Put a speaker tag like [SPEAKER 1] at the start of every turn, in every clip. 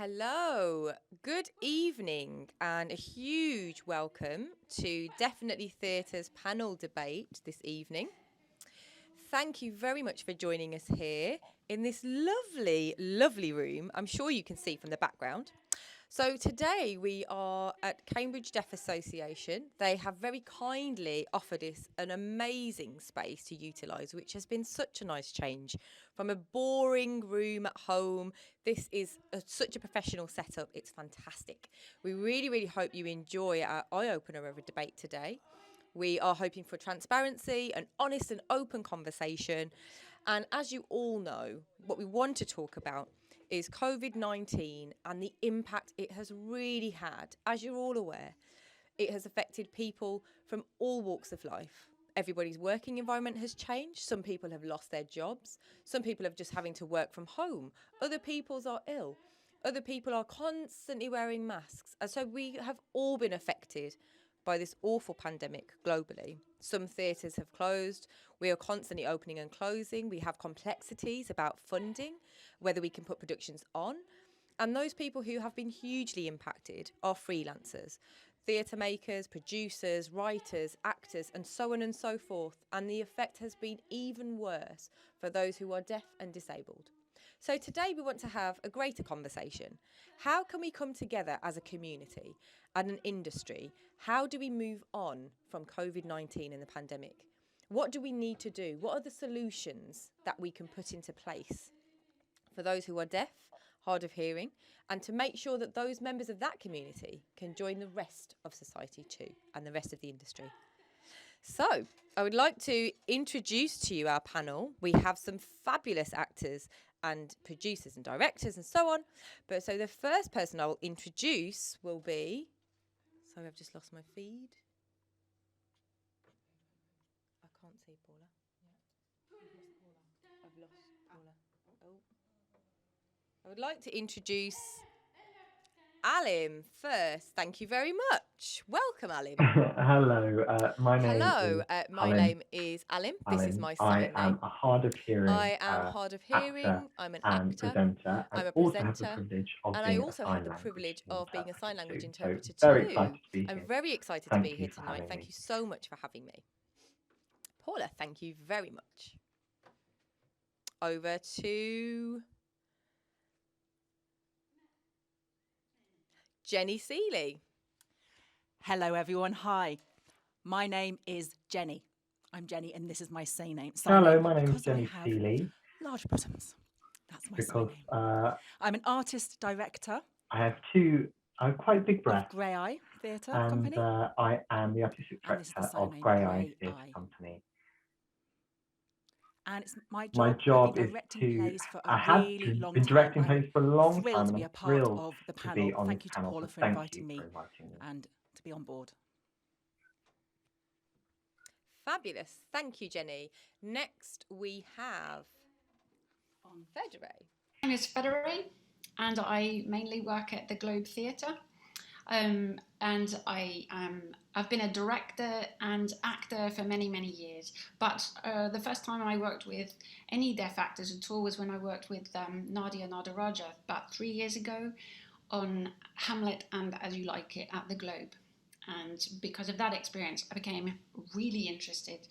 [SPEAKER 1] Hello, good evening, and a huge welcome to Definitely Theatre's panel debate this evening. Thank you very much for joining us here in this lovely, lovely room. I'm sure you can see from the background. So today we are at Cambridge Deaf Association. They have very kindly offered us an amazing space to utilise, which has been such a nice change from a boring room at home. This is such a professional setup. It's fantastic. We really, really hope you enjoy our eye-opener of a debate today. We are hoping for transparency, an honest and open conversation. And as you all know, what we want to talk about is COVID-19 and the impact it has really had. As you're all aware, it has affected people from all walks of life. Everybody's working environment has changed. Some people have lost their jobs. Some people are just having to work from home. Other people's are ill. Other people are constantly wearing masks. And so we have all been affected by this awful pandemic globally. Some theatres have closed. We are constantly opening and closing. We have complexities about funding, whether we can put productions on. And those people who have been hugely impacted are freelancers, theatre makers, producers, writers, actors, and so on and so forth. And the effect has been even worse for those who are deaf and disabled. So today we want to have a greater conversation. How can we come together as a community and an industry? How do we move on from COVID-19 and the pandemic? What do we need to do? What are the solutions that we can put into place for those who are deaf, hard of hearing, and to make sure that those members of that community can join the rest of society too, and the rest of the industry? So, I would like to introduce to you our panel. We have some fabulous actors and producers and directors and so on. But so the first person I will introduce will be, sorry, I've just lost my feed. I can't see Paula. I've lost Paula. Oh. I would like to introduce Alim first. Thank you very much. Welcome, Alim.
[SPEAKER 2] Hello, my name
[SPEAKER 1] Hello,
[SPEAKER 2] is
[SPEAKER 1] my
[SPEAKER 2] Alim.
[SPEAKER 1] name is Alim. This is my
[SPEAKER 2] I
[SPEAKER 1] sign
[SPEAKER 2] am
[SPEAKER 1] name.
[SPEAKER 2] a hard of hearing
[SPEAKER 1] I am hard of
[SPEAKER 2] actor
[SPEAKER 1] hearing. I'm an
[SPEAKER 2] and
[SPEAKER 1] actor.
[SPEAKER 2] presenter, and
[SPEAKER 1] I'm a
[SPEAKER 2] also have the
[SPEAKER 1] presenter.
[SPEAKER 2] privilege of
[SPEAKER 1] And I
[SPEAKER 2] being a
[SPEAKER 1] also have
[SPEAKER 2] sign
[SPEAKER 1] the
[SPEAKER 2] language
[SPEAKER 1] privilege of being a sign
[SPEAKER 2] interpreter
[SPEAKER 1] language
[SPEAKER 2] too. So
[SPEAKER 1] interpreter
[SPEAKER 2] very excited
[SPEAKER 1] too.
[SPEAKER 2] to be
[SPEAKER 1] I'm
[SPEAKER 2] here.
[SPEAKER 1] very excited to
[SPEAKER 2] Thank
[SPEAKER 1] be here
[SPEAKER 2] you for
[SPEAKER 1] tonight.
[SPEAKER 2] having
[SPEAKER 1] Thank
[SPEAKER 2] me.
[SPEAKER 1] you so much for having me. Paula, thank you very much. Over to Jenny Sealey.
[SPEAKER 3] Hello, everyone. Hi. My name is Jenny. I'm Jenny, and this is my sign name.
[SPEAKER 2] Hello, my name is
[SPEAKER 3] Because I
[SPEAKER 2] Jenny
[SPEAKER 3] have
[SPEAKER 2] Sealey.
[SPEAKER 3] large bottoms. That's my sign
[SPEAKER 2] Because
[SPEAKER 3] name. I'm an artist director
[SPEAKER 2] I have two quite big
[SPEAKER 3] of
[SPEAKER 2] breasts,
[SPEAKER 3] Grey Eye Theatre
[SPEAKER 2] and
[SPEAKER 3] Company.
[SPEAKER 2] I am the artistic
[SPEAKER 3] And this is the
[SPEAKER 2] director
[SPEAKER 3] sign
[SPEAKER 2] of
[SPEAKER 3] name,
[SPEAKER 2] Grey Eye
[SPEAKER 3] Grey
[SPEAKER 2] Theatre
[SPEAKER 3] Eye.
[SPEAKER 2] Company.
[SPEAKER 3] And it's my
[SPEAKER 2] My
[SPEAKER 3] job. I've
[SPEAKER 2] job
[SPEAKER 3] been
[SPEAKER 2] is
[SPEAKER 3] directing
[SPEAKER 2] to,
[SPEAKER 3] plays for a
[SPEAKER 2] I have
[SPEAKER 3] really long
[SPEAKER 2] been
[SPEAKER 3] time.
[SPEAKER 2] directing
[SPEAKER 3] I'm
[SPEAKER 2] plays for a long
[SPEAKER 3] thrilled
[SPEAKER 2] time,
[SPEAKER 3] to
[SPEAKER 2] and
[SPEAKER 3] be
[SPEAKER 2] I'm
[SPEAKER 3] a part
[SPEAKER 2] thrilled
[SPEAKER 3] of the
[SPEAKER 2] to be
[SPEAKER 3] panel.
[SPEAKER 2] on
[SPEAKER 3] Thank
[SPEAKER 2] this
[SPEAKER 3] you to
[SPEAKER 2] panel.
[SPEAKER 3] Paula
[SPEAKER 2] So
[SPEAKER 3] for
[SPEAKER 2] thank
[SPEAKER 3] inviting
[SPEAKER 2] you
[SPEAKER 3] me
[SPEAKER 2] for inviting me.
[SPEAKER 3] and to be on board.
[SPEAKER 1] Fabulous. Thank you, Jenny. Next, we have on Federay.
[SPEAKER 4] My name is Federay, and I mainly work at the Globe Theatre. And I've been a director and actor for many, many years. But the first time I worked with any deaf actors at all was when I worked with Nadia Nadaraja about 3 years ago on Hamlet and As You Like It at the Globe. And because of that experience, I became really interested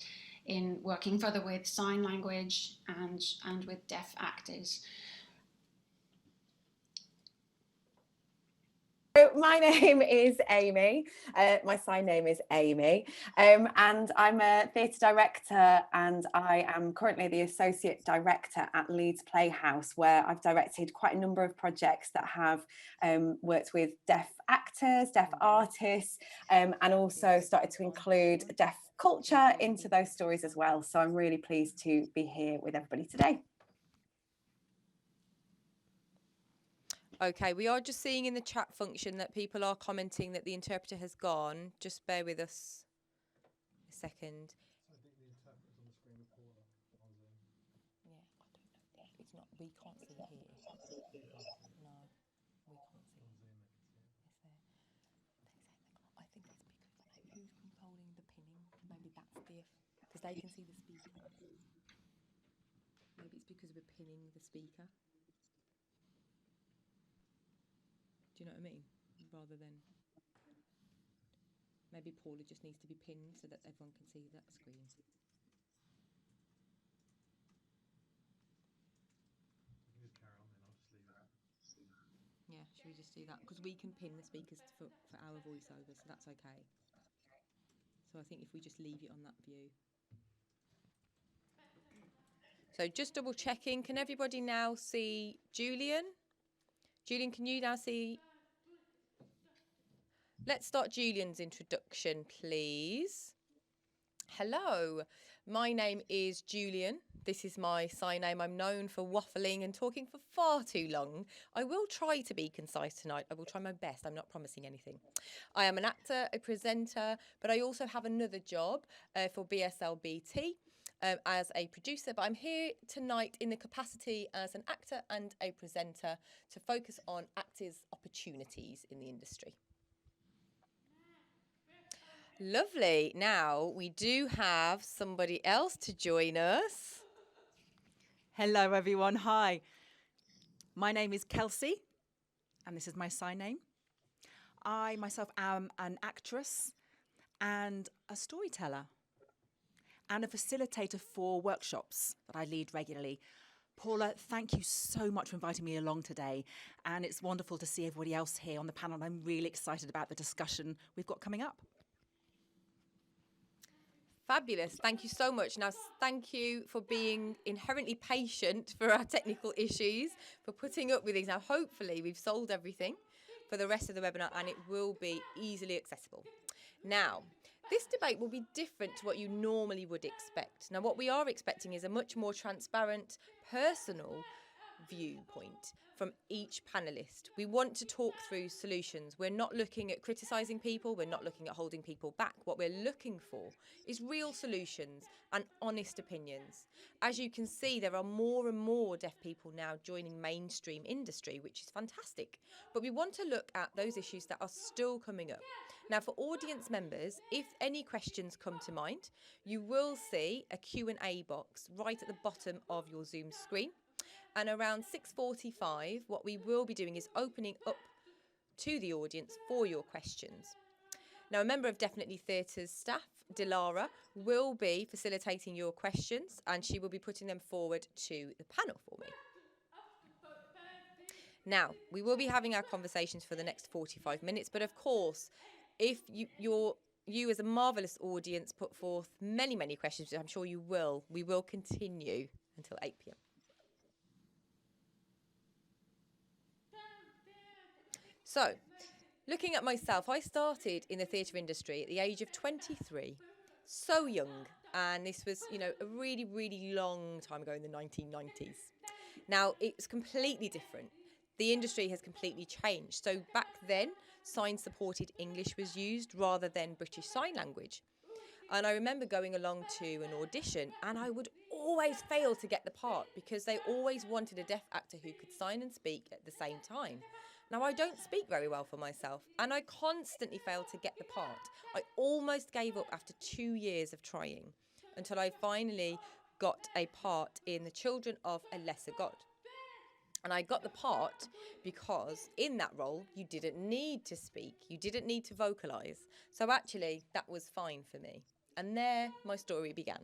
[SPEAKER 4] in working further with sign language and with deaf actors.
[SPEAKER 5] So my name is Amy. My sign name is Amy, and I'm a theatre director, and I am currently the associate director at Leeds Playhouse, where I've directed quite a number of projects that have worked with deaf actors, deaf artists, and also started to include deaf culture into those stories as well. So I'm really pleased to be here with everybody today.
[SPEAKER 1] Okay, we are just seeing in the chat function that people are commenting that the interpreter has gone. Just bear with us a second.
[SPEAKER 6] I think the interpreter's on the screen with Paula on Zoom.
[SPEAKER 1] Yeah, I don't know. It's not, we can't see here. No, we can't see.
[SPEAKER 6] On Zoom,
[SPEAKER 1] It's there. I think it's because who's controlling the pinning? Maybe that's the, because they can see the speaker. Maybe it's because we're pinning the speaker. Do you know what I mean? Rather than maybe Paula just needs to be pinned so that everyone can see that screen.
[SPEAKER 6] You can just carry on then, I'll just leave it.
[SPEAKER 1] Yeah, should we just do that? Because we can pin the speakers for our voiceover, so that's okay. So I think if we just leave it on that view. So just double checking, can everybody now see Julian? Julian, can you now see? Let's start Julian's introduction, please. Hello, my name is Julian. This is my sign name. I'm known for waffling and talking for far too long. I will try to be concise tonight. I will try my best. I'm not promising anything. I am an actor, a presenter, but I also have another job for BSLBT as a producer. But I'm here tonight in the capacity as an actor and a presenter to focus on actors' opportunities in the industry. Lovely. Now, we do have somebody else to join us.
[SPEAKER 3] Hello, everyone. Hi. My name is Kelsey, and this is my sign name. I myself am an actress and a storyteller and a facilitator for workshops that I lead regularly. Paula, thank you so much for inviting me along today, and it's wonderful to see everybody else here on the panel. I'm really excited about the discussion we've got coming up.
[SPEAKER 1] Fabulous. Thank you so much. Now, thank you for being inherently patient for our technical issues, for putting up with these. Now, hopefully, we've solved everything for the rest of the webinar and it will be easily accessible. Now, this debate will be different to what you normally would expect. Now, what we are expecting is a much more transparent, personal viewpoint from each panelist. We want to talk through solutions. We're not looking at criticising people. We're not looking at holding people back. What we're looking for is real solutions and honest opinions. As you can see, there are more and more deaf people now joining mainstream industry, which is fantastic. But we want to look at those issues that are still coming up. Now, for audience members, if any questions come to mind, you will see a Q&A box right at the bottom of your Zoom screen. And around 6:45, what we will be doing is opening up to the audience for your questions. Now, a member of Definitely Theatre's staff, Dilara, will be facilitating your questions and she will be putting them forward to the panel for me. Now, we will be having our conversations for the next 45 minutes, but of course, if you as a marvellous audience put forth many, many questions, which I'm sure you will, we will continue until 8 p.m. So, looking at myself, I started in the theatre industry at the age of 23, so young, and this was, a really, really long time ago in the 1990s. Now, it's completely different. The industry has completely changed. So back then, sign-supported English was used rather than British Sign Language. And I remember going along to an audition and I would always fail to get the part because they always wanted a deaf actor who could sign and speak at the same time. Now, I don't speak very well for myself and I constantly failed to get the part. I almost gave up after 2 years of trying until I finally got a part in The Children of a Lesser God. And I got the part because in that role, you didn't need to speak. You didn't need to vocalise. So actually, that was fine for me. And there, my story began.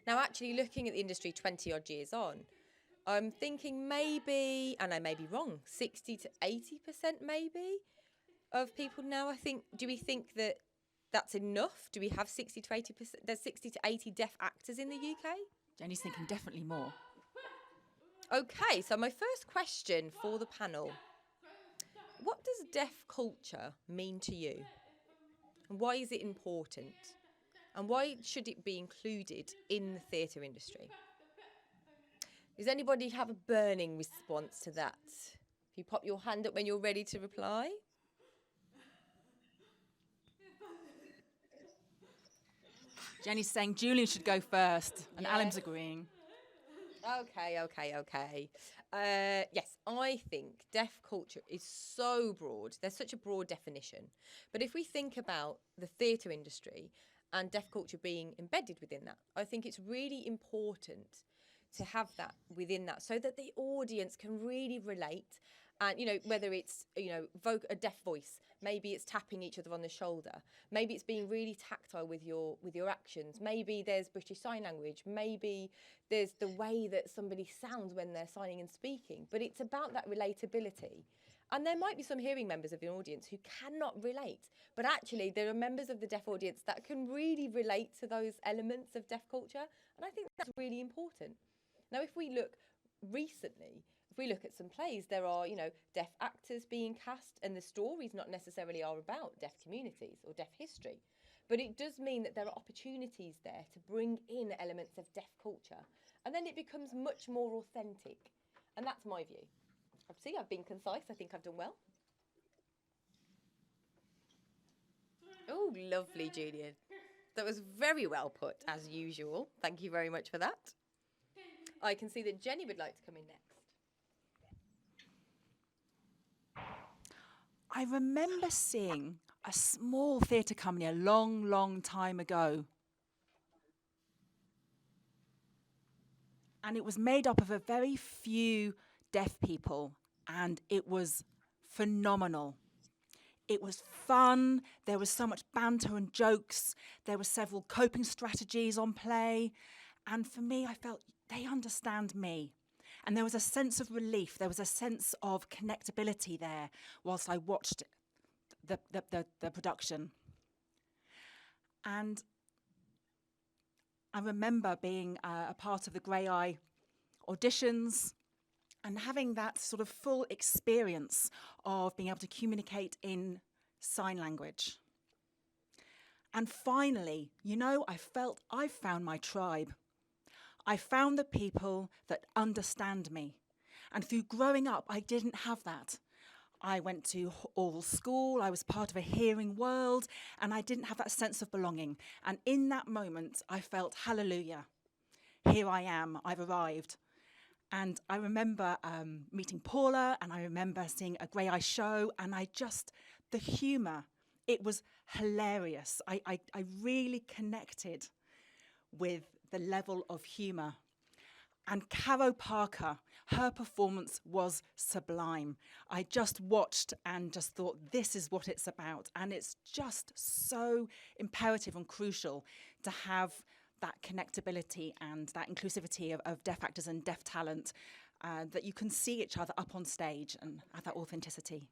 [SPEAKER 1] Now, actually looking at the industry 20 odd years on, I'm thinking maybe, and I may be wrong, 60 to 80% maybe of people now, do we think that that's enough? Do we have 60 to 80%? There's 60 to 80 deaf actors in the UK?
[SPEAKER 3] Jenny's thinking definitely more.
[SPEAKER 1] Okay, so my first question for the panel. What does deaf culture mean to you? And why is it important? And why should it be included in the theatre industry? Does anybody have a burning response to that? If you pop your hand up when you're ready to reply.
[SPEAKER 3] Jenny's saying Julian should go first, and
[SPEAKER 1] Yeah.
[SPEAKER 3] Alim's agreeing.
[SPEAKER 1] Okay. Yes, I think deaf culture is so broad. There's such a broad definition. But if we think about the theatre industry and deaf culture being embedded within that, I think it's really important to have that within that so that the audience can really relate And, whether it's, a deaf voice, maybe it's tapping each other on the shoulder, maybe it's being really tactile with your actions, maybe there's British Sign Language, maybe there's the way that somebody sounds when they're signing and speaking, but it's about that relatability. And there might be some hearing members of the audience who cannot relate, but actually there are members of the deaf audience that can really relate to those elements of deaf culture, and I think that's really important. Now, if we look recently, if we look at some plays, there are, deaf actors being cast, and the stories not necessarily are about deaf communities or deaf history. But it does mean that there are opportunities there to bring in elements of deaf culture. And then it becomes much more authentic. And that's my view. See, I've been concise. I think I've done well. Oh, lovely, Julian. That was very well put, as usual. Thank you very much for that. I can see that Jenny would like to come in next.
[SPEAKER 3] I remember seeing a small theatre company a long, long time ago. And it was made up of a very few deaf people, and it was phenomenal. It was fun, there was so much banter and jokes, there were several coping strategies on play, and for me, I felt they understand me. And there was a sense of relief, there was a sense of connectability there whilst I watched the production. And I remember being a part of the Grey Eye auditions and having that sort of full experience of being able to communicate in sign language. And finally, I felt I found my tribe. I found the people that understand me. And through growing up, I didn't have that. I went to oral school, I was part of a hearing world, and I didn't have that sense of belonging. And in that moment, I felt, hallelujah, here I am, I've arrived. And I remember meeting Paula, and I remember seeing a Grey Eye show, and the humour, it was hilarious. I really connected with the level of humour. And Caro Parker, her performance was sublime. I just watched and just thought, this is what it's about. And it's just so imperative and crucial to have that connectability and that inclusivity of deaf actors and deaf talent, that you can see each other up on stage and have that authenticity.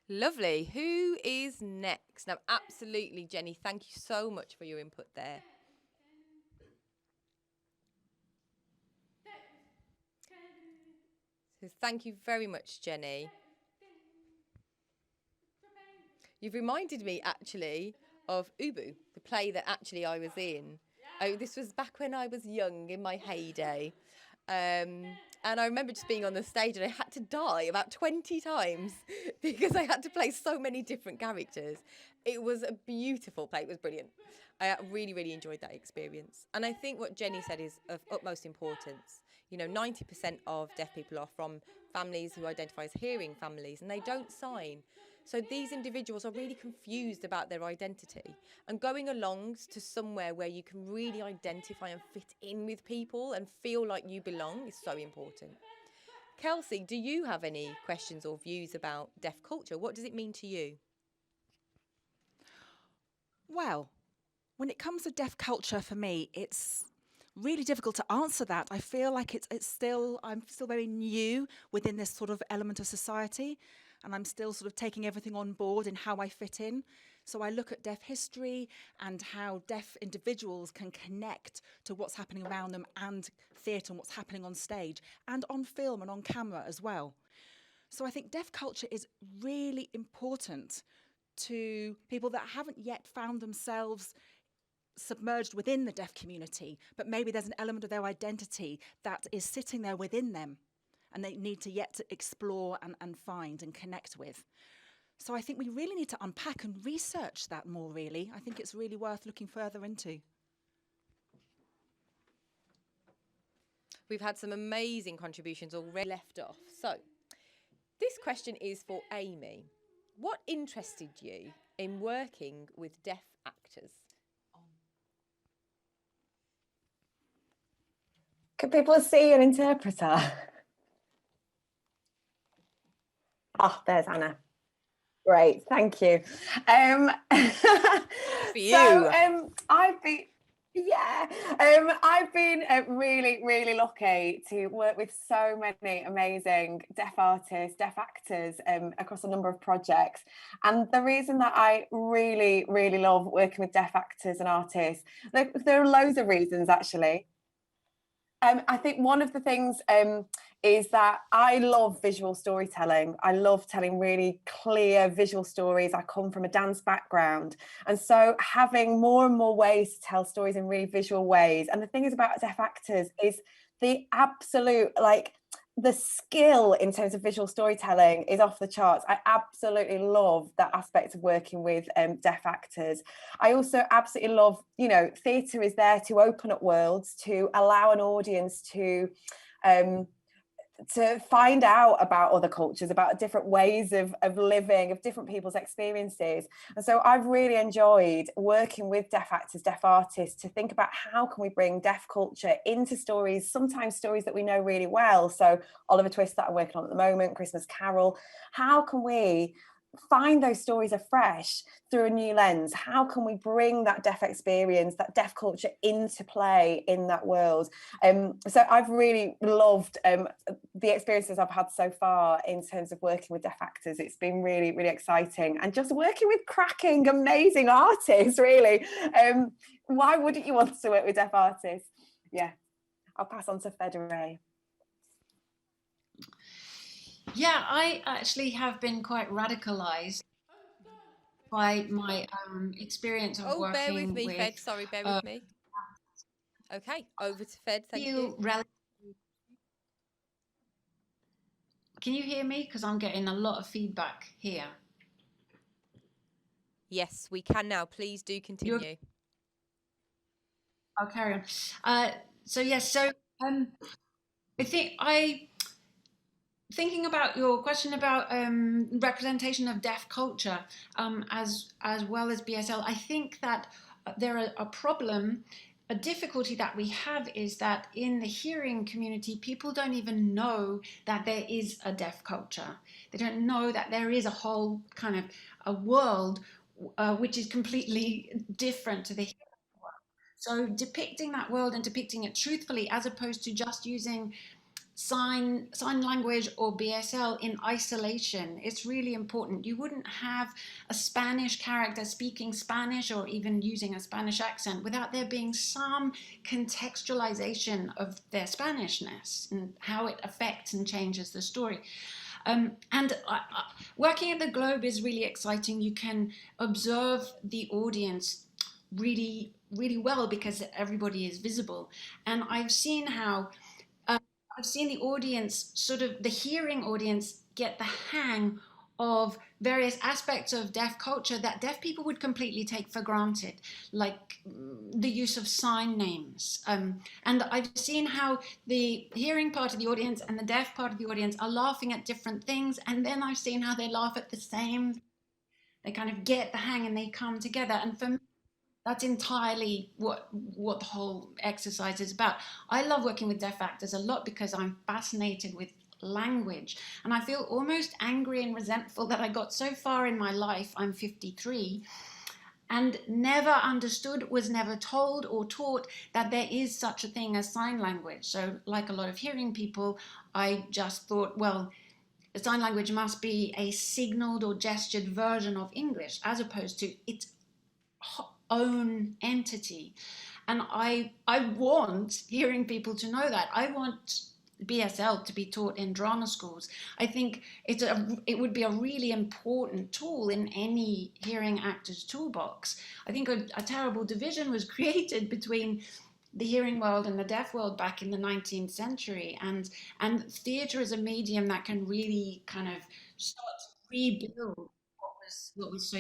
[SPEAKER 1] Lovely. Who is next? Now, absolutely, Jenny, thank you so much for your input there. So thank you very much, Jenny. You've reminded me, actually, of Ubu, the play that actually I was in. Oh, this was back when I was young, in my heyday. And I remember just being on the stage and I had to die about 20 times because I had to play so many different characters. It was a beautiful play. It was brilliant. I really, really enjoyed that experience. And I think what Jenny said is of utmost importance. 90% of deaf people are from families who identify as hearing families, and they don't sign. So these individuals are really confused about their identity, and going along to somewhere where you can really identify and fit in with people and feel like you belong is so important. Kelsey, do you have any questions or views about deaf culture? What does it mean to you?
[SPEAKER 3] Well, when it comes to deaf culture, for me, it's really difficult to answer that. I feel like I'm still very new within this sort of element of society, and I'm still sort of taking everything on board and how I fit in. So I look at deaf history and how deaf individuals can connect to what's happening around them and theatre and what's happening on stage and on film and on camera as well. So I think deaf culture is really important to people that haven't yet found themselves submerged within the deaf community, but maybe there's an element of their identity that is sitting there within them and they need to yet to explore and find and connect with. So I think we really need to unpack and research that more, really. I think it's really worth looking further into.
[SPEAKER 1] We've had some amazing contributions already left off. So this question is for Amy. What interested you in working with deaf actors?
[SPEAKER 5] Can people see an interpreter? Oh, there's Anna. Great, thank you.
[SPEAKER 1] For you.
[SPEAKER 5] So I've been really, really lucky to work with so many amazing deaf artists, deaf actors across a number of projects. And the reason that I really, really love working with deaf actors and artists, there are loads of reasons actually. I think one of the things is that I love visual storytelling. I love telling really clear visual stories. I come from a dance background. And so having more and more ways to tell stories in really visual ways. And the thing is about deaf actors is the absolute, like, the skill in terms of visual storytelling is off the charts. I absolutely love that aspect of working with deaf actors. I also absolutely love, you know, theatre is there to open up worlds, to allow an audience to find out about other cultures, about different ways of living, of different people's experiences. And so I've really enjoyed working with deaf actors, deaf artists, to think about how can we bring deaf culture into stories, sometimes stories that we know really well. So Oliver Twist that I'm working on at the moment, Christmas Carol. How can we find those stories afresh through a new lens? How can we bring that deaf experience, that deaf culture into play in that world? So I've really loved the experiences I've had so far in terms of working with deaf actors. It's been really, really exciting, and just working with cracking, amazing artists, really. Why wouldn't you want to work with deaf artists? Yeah, I'll pass on to Federay.
[SPEAKER 4] Yeah, I actually have been quite radicalized by my experience of working
[SPEAKER 1] bear with me,
[SPEAKER 4] with
[SPEAKER 1] Fed. Sorry, bear with me. Okay, over to Fed. Thank you.
[SPEAKER 4] Can you hear me? Because I'm getting a lot of feedback here.
[SPEAKER 1] Yes, we can now. Please do continue.
[SPEAKER 4] I'll carry on. So yes, so thinking about your question about representation of deaf culture as well as BSL, I think that there are a difficulty that we have is that in the hearing community, people don't even know that there is a deaf culture. They don't know that there is a whole kind of a world which is completely different to the hearing world. So depicting that world and depicting it truthfully, as opposed to just using sign language or BSL in isolation, it's really important. You wouldn't have a Spanish character speaking Spanish or even using a Spanish accent without there being some contextualization of their Spanishness and how it affects and changes the story. Working at the Globe is really exciting. You can observe the audience really, really well because everybody is visible. And I've seen the audience, sort of the hearing audience, get the hang of various aspects of deaf culture that deaf people would completely take for granted, like the use of sign names. And I've seen how the hearing part of the audience and the deaf part of the audience are laughing at different things. And then I've seen how they laugh at the same. They kind of get the hang and they come together. And for me, that's entirely what the whole exercise is about. I love working with deaf actors a lot because I'm fascinated with language, and I feel almost angry and resentful that I got so far in my life, I'm 53, and never understood, was never told or taught that there is such a thing as sign language. So like a lot of hearing people, I just thought, well, sign language must be a signaled or gestured version of English, as opposed to its own entity. And I want hearing people to know that. I want BSL to be taught in drama schools. I think it would be a really important tool in any hearing actor's toolbox. I think a terrible division was created between the hearing world and the deaf world back in the 19th century, and theatre is a medium that can really kind of start to rebuild what was so.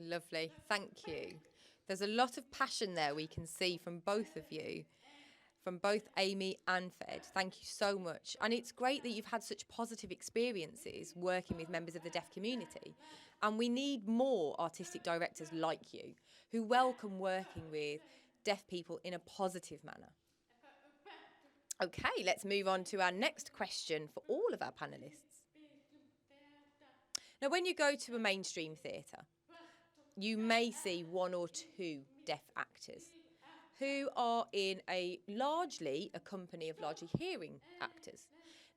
[SPEAKER 1] Lovely. Thank you. There's a lot of passion there we can see from both of you. from both Amy and Fed. Thank you so much. And it's great that you've had such positive experiences working with members of the deaf community. And we need more artistic directors like you who welcome working with deaf people in a positive manner. Okay, let's move on to our next question for all of our panellists. Now, when you go to a mainstream theatre, you may see one or two deaf actors who are in a company of largely hearing actors.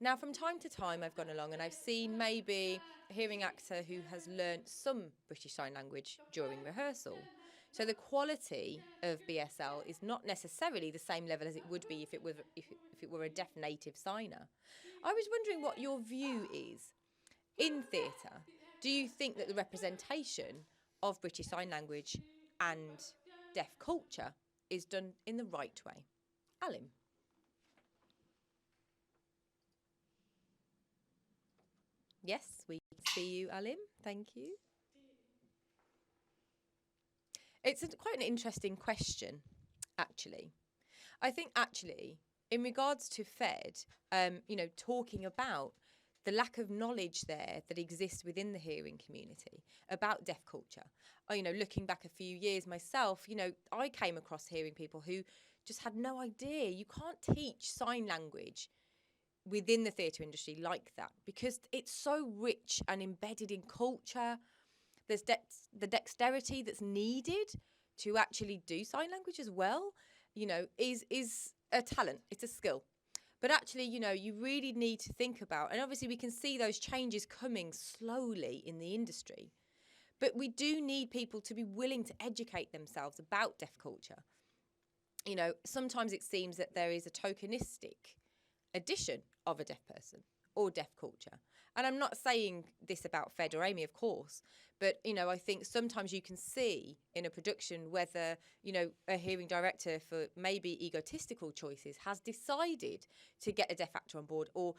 [SPEAKER 1] Now, from time to time, I've gone along and I've seen maybe a hearing actor who has learnt some British Sign Language during rehearsal. So the quality of BSL is not necessarily the same level as it would be if it were a deaf native signer. I was wondering what your view is in theatre. Do you think that the representation of British Sign Language and deaf culture is done in the right way? Alim. Yes, we see you, Alim. Thank you. It's quite an interesting question, actually. I think, actually, in regards to Fed, talking about the lack of knowledge there that exists within the hearing community about deaf culture. Looking back a few years myself, I came across hearing people who just had no idea. You can't teach sign language within the theatre industry like that because it's so rich and embedded in culture. There's the dexterity that's needed to actually do sign language as well, is a talent. It's a skill. But actually, you really need to think about, and obviously we can see those changes coming slowly in the industry, but we do need people to be willing to educate themselves about deaf culture. Sometimes it seems that there is a tokenistic addition of a deaf person or deaf culture. And I'm not saying this about Fed or Amy, of course, but, I think sometimes you can see in a production whether, a hearing director for maybe egotistical choices has decided to get a deaf actor on board or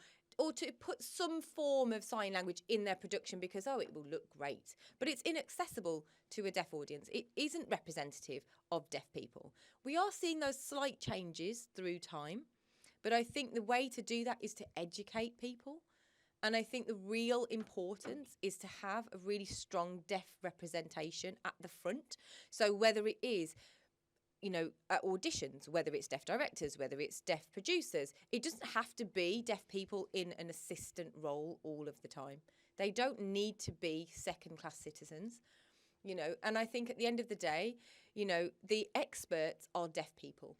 [SPEAKER 1] to put some form of sign language in their production because, it will look great. But it's inaccessible to a deaf audience. It isn't representative of deaf people. We are seeing those slight changes through time, but I think the way to do that is to educate people. And I think the real importance is to have a really strong deaf representation at the front. So whether it is, at auditions, whether it's deaf directors, whether it's deaf producers, it doesn't have to be deaf people in an assistant role all of the time. They don't need to be second-class citizens, And I think at the end of the day, the experts are deaf people.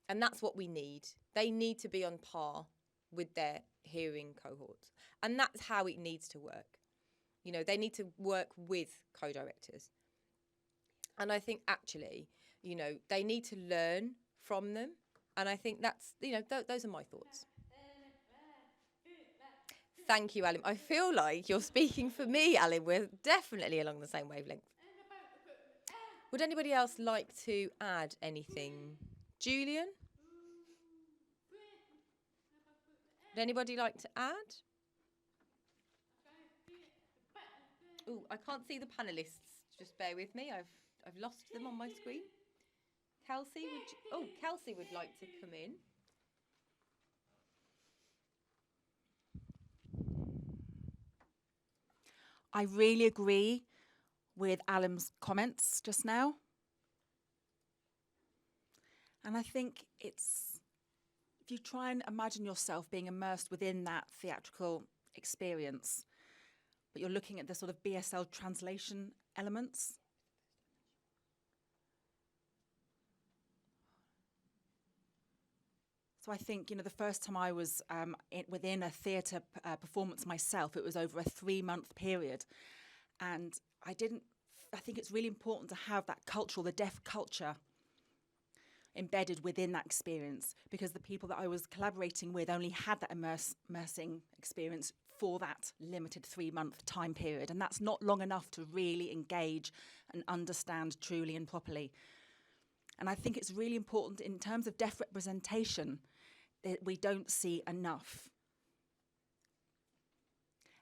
[SPEAKER 1] And that's what we need. They need to be on par with their hearing cohorts. And that's how it needs to work. They need to work with co-directors. And I think actually, they need to learn from them. And I think that's, those are my thoughts. Thank you, Alim. I feel like you're speaking for me, Alim. We're definitely along the same wavelength. Would anybody else like to add anything? Julian? Would anybody like to add? Oh, I can't see the panellists. Just bear with me. I've lost them on my screen. Kelsey, Kelsey would like to come in.
[SPEAKER 3] I really agree with Alim's comments just now. And I think if you try and imagine yourself being immersed within that theatrical experience, but you're looking at the sort of BSL translation elements. So I think, the first time I was within a theatre performance myself, it was over a 3-month period. And I think it's really important to have that the deaf culture embedded within that experience, because the people that I was collaborating with only had that immersing experience for that limited 3-month time period. And that's not long enough to really engage and understand truly and properly. And I think it's really important in terms of deaf representation that we don't see enough.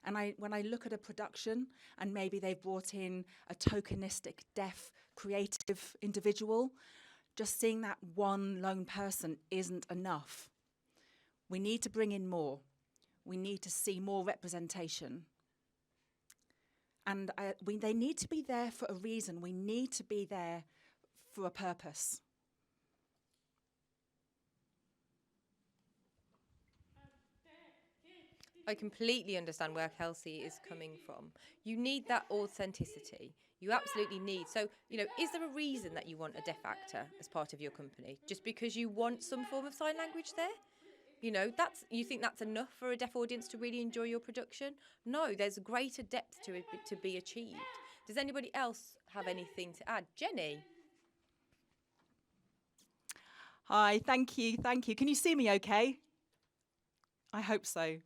[SPEAKER 3] And when I look at a production and maybe they've brought in a tokenistic deaf creative individual, just seeing that one lone person isn't enough. We need to bring in more. We need to see more representation. And they need to be there for a reason. We need to be there for a purpose.
[SPEAKER 1] I completely understand where Kelsey is coming from. You need that authenticity. You absolutely need. So, is there a reason that you want a deaf actor as part of your company? Just because you want some form of sign language there? You think that's enough for a deaf audience to really enjoy your production? No, there's greater depth to it to be achieved. Does anybody else have anything to add? Jenny?
[SPEAKER 3] Hi, thank you. Can you see me okay? I hope so.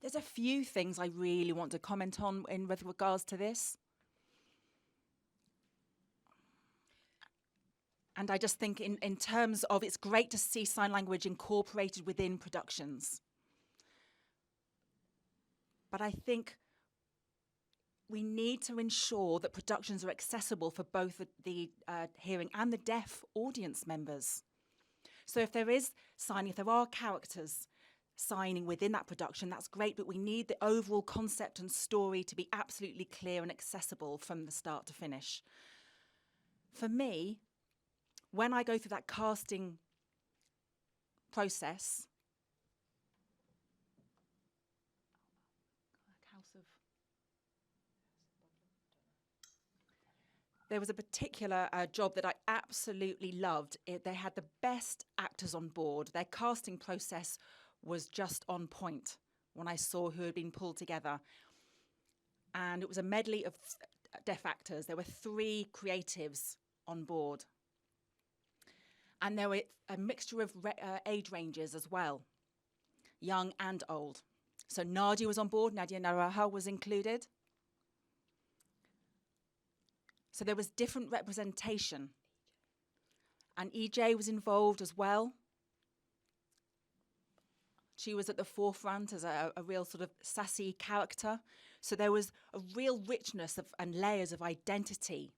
[SPEAKER 3] There's a few things I really want to comment on with regards to this. And I just think in terms of, it's great to see sign language incorporated within productions. But I think we need to ensure that productions are accessible for both the hearing and the deaf audience members. So if there are characters signing within that production, that's great, but we need the overall concept and story to be absolutely clear and accessible from the start to finish. For me, when I go through that casting process, there was a particular job that I absolutely loved. They had the best actors on board. Their casting process was just on point when I saw who had been pulled together. And it was a medley of deaf actors. There were 3 creatives on board. And there were a mixture of age ranges as well, young and old. So Nadia was on board, Nadia Naraha was included. So there was different representation. And EJ was involved as well. She was at the forefront as a real sort of sassy character. So there was a real richness and layers of identity.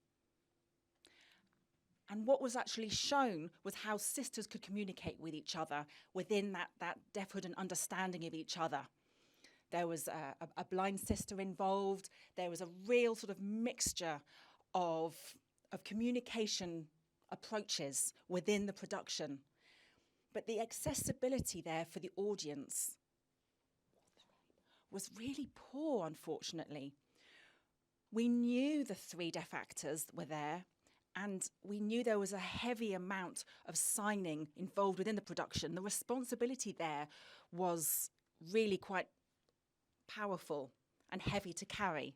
[SPEAKER 3] And what was actually shown was how sisters could communicate with each other within that deafhood and understanding of each other. There was a blind sister involved. There was a real sort of mixture of communication approaches within the production. But the accessibility there for the audience was really poor, unfortunately. We knew the 3 deaf actors were there, and we knew there was a heavy amount of signing involved within the production. The responsibility there was really quite powerful and heavy to carry.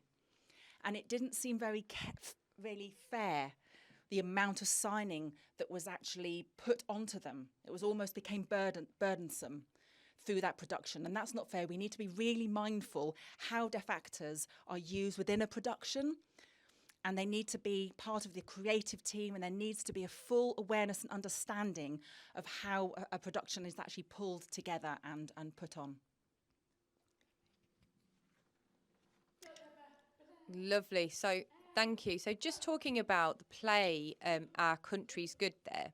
[SPEAKER 3] And it didn't seem really fair, the amount of signing that was actually put onto them. It was almost became burdensome through that production, and that's not fair. We need to be really mindful how deaf actors are used within a production, and they need to be part of the creative team, and there needs to be a full awareness and understanding of how a production is actually pulled together and put on.
[SPEAKER 1] Lovely. So thank you. So just talking about the play, Our Country's Good there.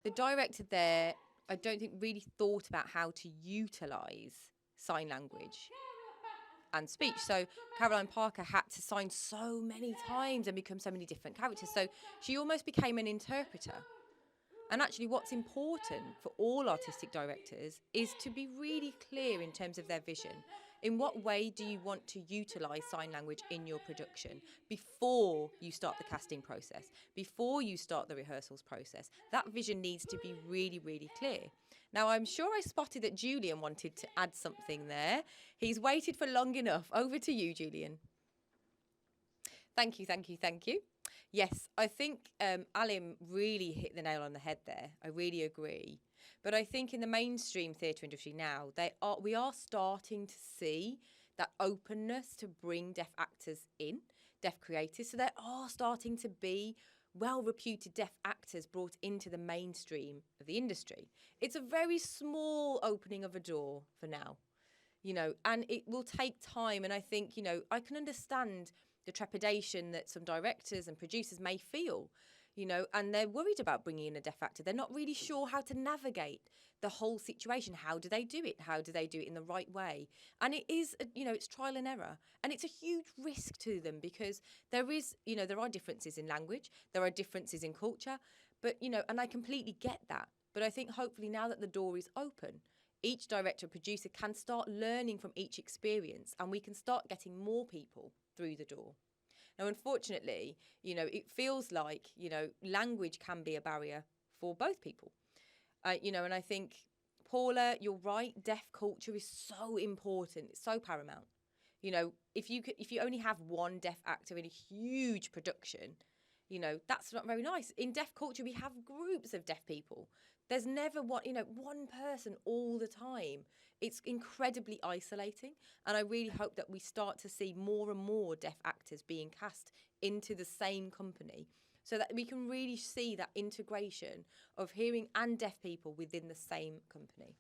[SPEAKER 1] The director there, I don't think really thought about how to utilise sign language and speech. So Caroline Parker had to sign so many times and become so many different characters. So she almost became an interpreter. And actually what's important for all artistic directors is to be really clear in terms of their vision. In what way do you want to utilise sign language in your production before you start the casting process, before you start the rehearsals process? That vision needs to be really, really clear. Now, I'm sure I spotted that Julian wanted to add something there. He's waited for long enough. Over to you, Julian. Thank you. Yes, I think Alim really hit the nail on the head there. I really agree. But I think in the mainstream theatre industry now, we are starting to see that openness to bring deaf actors in, deaf creators. So there are starting to be well-reputed deaf actors brought into the mainstream of the industry. It's a very small opening of a door for now, and it will take time. And I think, I can understand the trepidation that some directors and producers may feel, and they're worried about bringing in a deaf actor. They're not really sure how to navigate the whole situation. How do they do it? How do they do it in the right way? And it is, it's trial and error. And it's a huge risk to them because there are differences in language, there are differences in culture, but, and I completely get that. But I think hopefully now that the door is open, each director and producer can start learning from each experience and we can start getting more people through the door. Now, unfortunately, it feels like, language can be a barrier for both people. And I think, Paula, you're right, deaf culture is so important. It's so paramount. If you only have one deaf actor in a huge production, that's not very nice. In deaf culture, we have groups of deaf people. There's never one person all the time. It's incredibly isolating. And I really hope that we start to see more and more deaf actors being cast into the same company so that we can really see that integration of hearing and deaf people within the same company.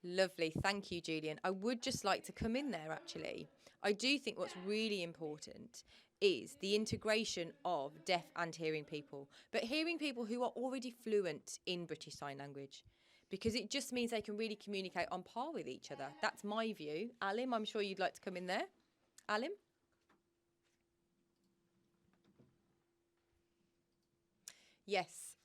[SPEAKER 1] Lovely. Thank you, Julian. I would just like to come in there, actually. I do think what's really important is the integration of deaf and hearing people, but hearing people who are already fluent in British Sign Language, because it just means they can really communicate on par with each other. That's my view. Alim, I'm sure you'd like to come in there. Alim? Yes.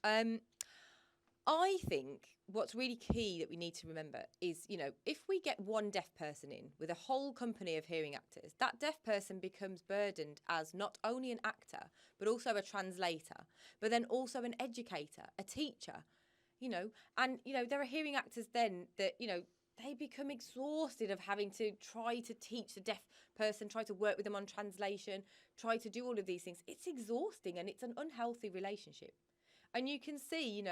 [SPEAKER 1] I think what's really key that we need to remember is, if we get one deaf person in with a whole company of hearing actors, that deaf person becomes burdened as not only an actor, but also a translator, but then also an educator, a teacher, and, there are hearing actors then that, they become exhausted of having to try to teach the deaf person, try to work with them on translation, try to do all of these things. It's exhausting and it's an unhealthy relationship. And you can see,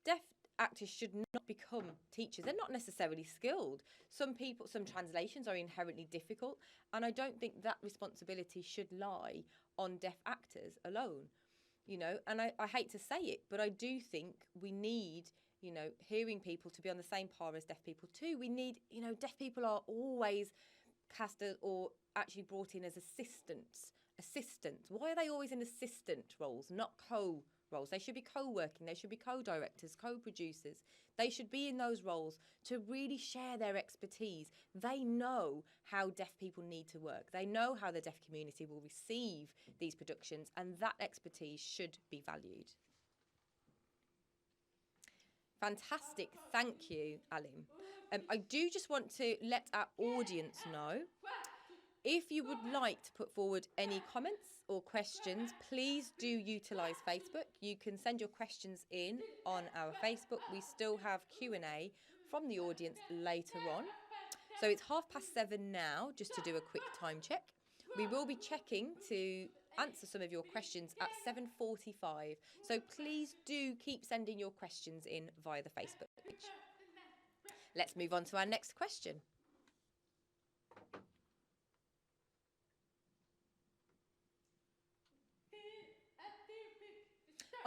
[SPEAKER 1] deaf actors should not become teachers. They're not necessarily skilled. Some translations are inherently difficult, and I don't think that responsibility should lie on deaf actors alone. And I hate to say it, but I do think we need, hearing people to be on the same par as deaf people too. We need, deaf people are always cast or actually brought in as assistants. Why are they always in assistant roles, not roles? They should be co-working, they should be co-directors, co-producers. They should be in those roles to really share their expertise. They know how deaf people need to work. They know how the deaf community will receive these productions, and that expertise should be valued. Fantastic. Thank you, Alim. I do just want to let our audience know, if you would like to put forward any comments or questions, please do utilise Facebook. You can send your questions in on our Facebook. We still have Q&A from the audience later on. So it's 7:30 now, just to do a quick time check. We will be checking to answer some of your questions at 7:45. So please do keep sending your questions in via the Facebook page. Let's move on to our next question.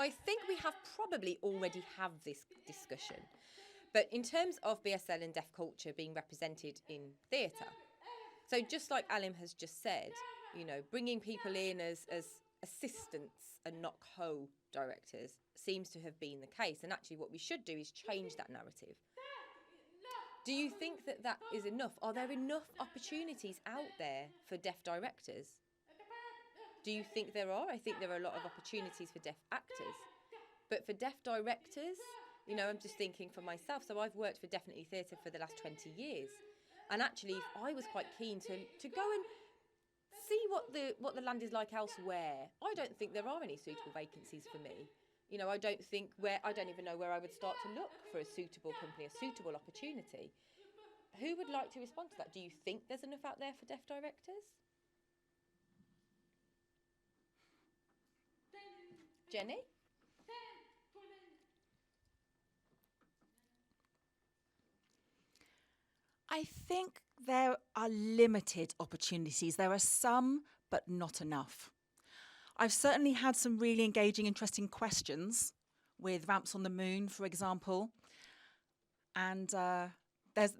[SPEAKER 1] I think we have probably already have this discussion, but in terms of BSL and deaf culture being represented in theatre, so just like Alim has just said, bringing people in as assistants and not co-directors seems to have been the case, and actually what we should do is change that narrative. Do you think that that is enough? Are there enough opportunities out there for deaf directors? Do you think there are? I think there are a lot of opportunities for deaf actors. But for deaf directors, I'm just thinking for myself. So I've worked for Definitely Theatre for the last 20 years. And actually, I was quite keen to go and see what the land is like elsewhere. I don't think there are any suitable vacancies for me. I don't even know where I would start to look for a suitable company, a suitable opportunity. Who would like to respond to that? Do you think there's enough out there for deaf directors? Jenny?
[SPEAKER 3] I think there are limited opportunities. There are some, but not enough. I've certainly had some really engaging, interesting questions with Ramps on the Moon, for example. And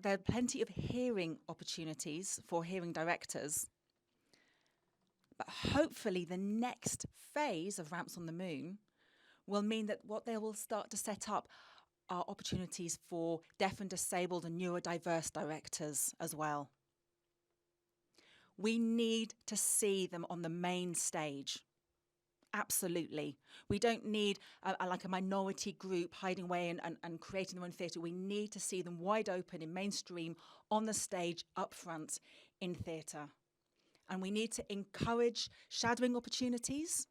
[SPEAKER 3] there are plenty of hearing opportunities for hearing directors, but hopefully the next phase of Ramps on the Moon will mean that what they will start to set up are opportunities for deaf and disabled and neurodiverse directors as well. We need to see them on the main stage. Absolutely. We don't need like a minority group hiding away and creating their own theatre. We need to see them wide open in mainstream, on the stage, up front, in theatre. And we need to encourage shadowing opportunities.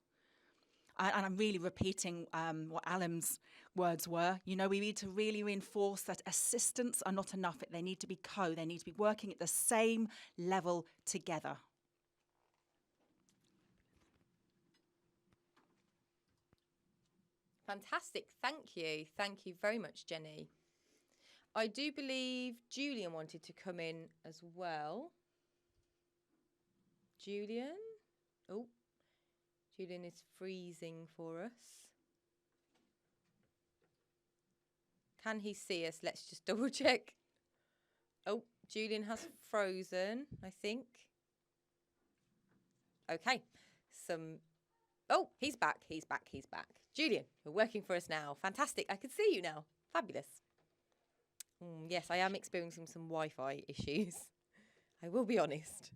[SPEAKER 3] And I'm really repeating what Alim's words were. You know, we need to really reinforce that assistants are not enough. They need to be they need to be working at the same level together.
[SPEAKER 1] Fantastic. Thank you. Thank you very much, Jenny. I do believe Julian wanted to come in as well. Julian? Oh, Julian is freezing for us. Can he see us? Let's just double check. Oh, Julian has frozen, I think. Okay. Oh, he's back. He's back. Julian, you're working for us now. Fantastic. I can see you now. Fabulous. Yes, I am experiencing some Wi-Fi issues. I will be honest.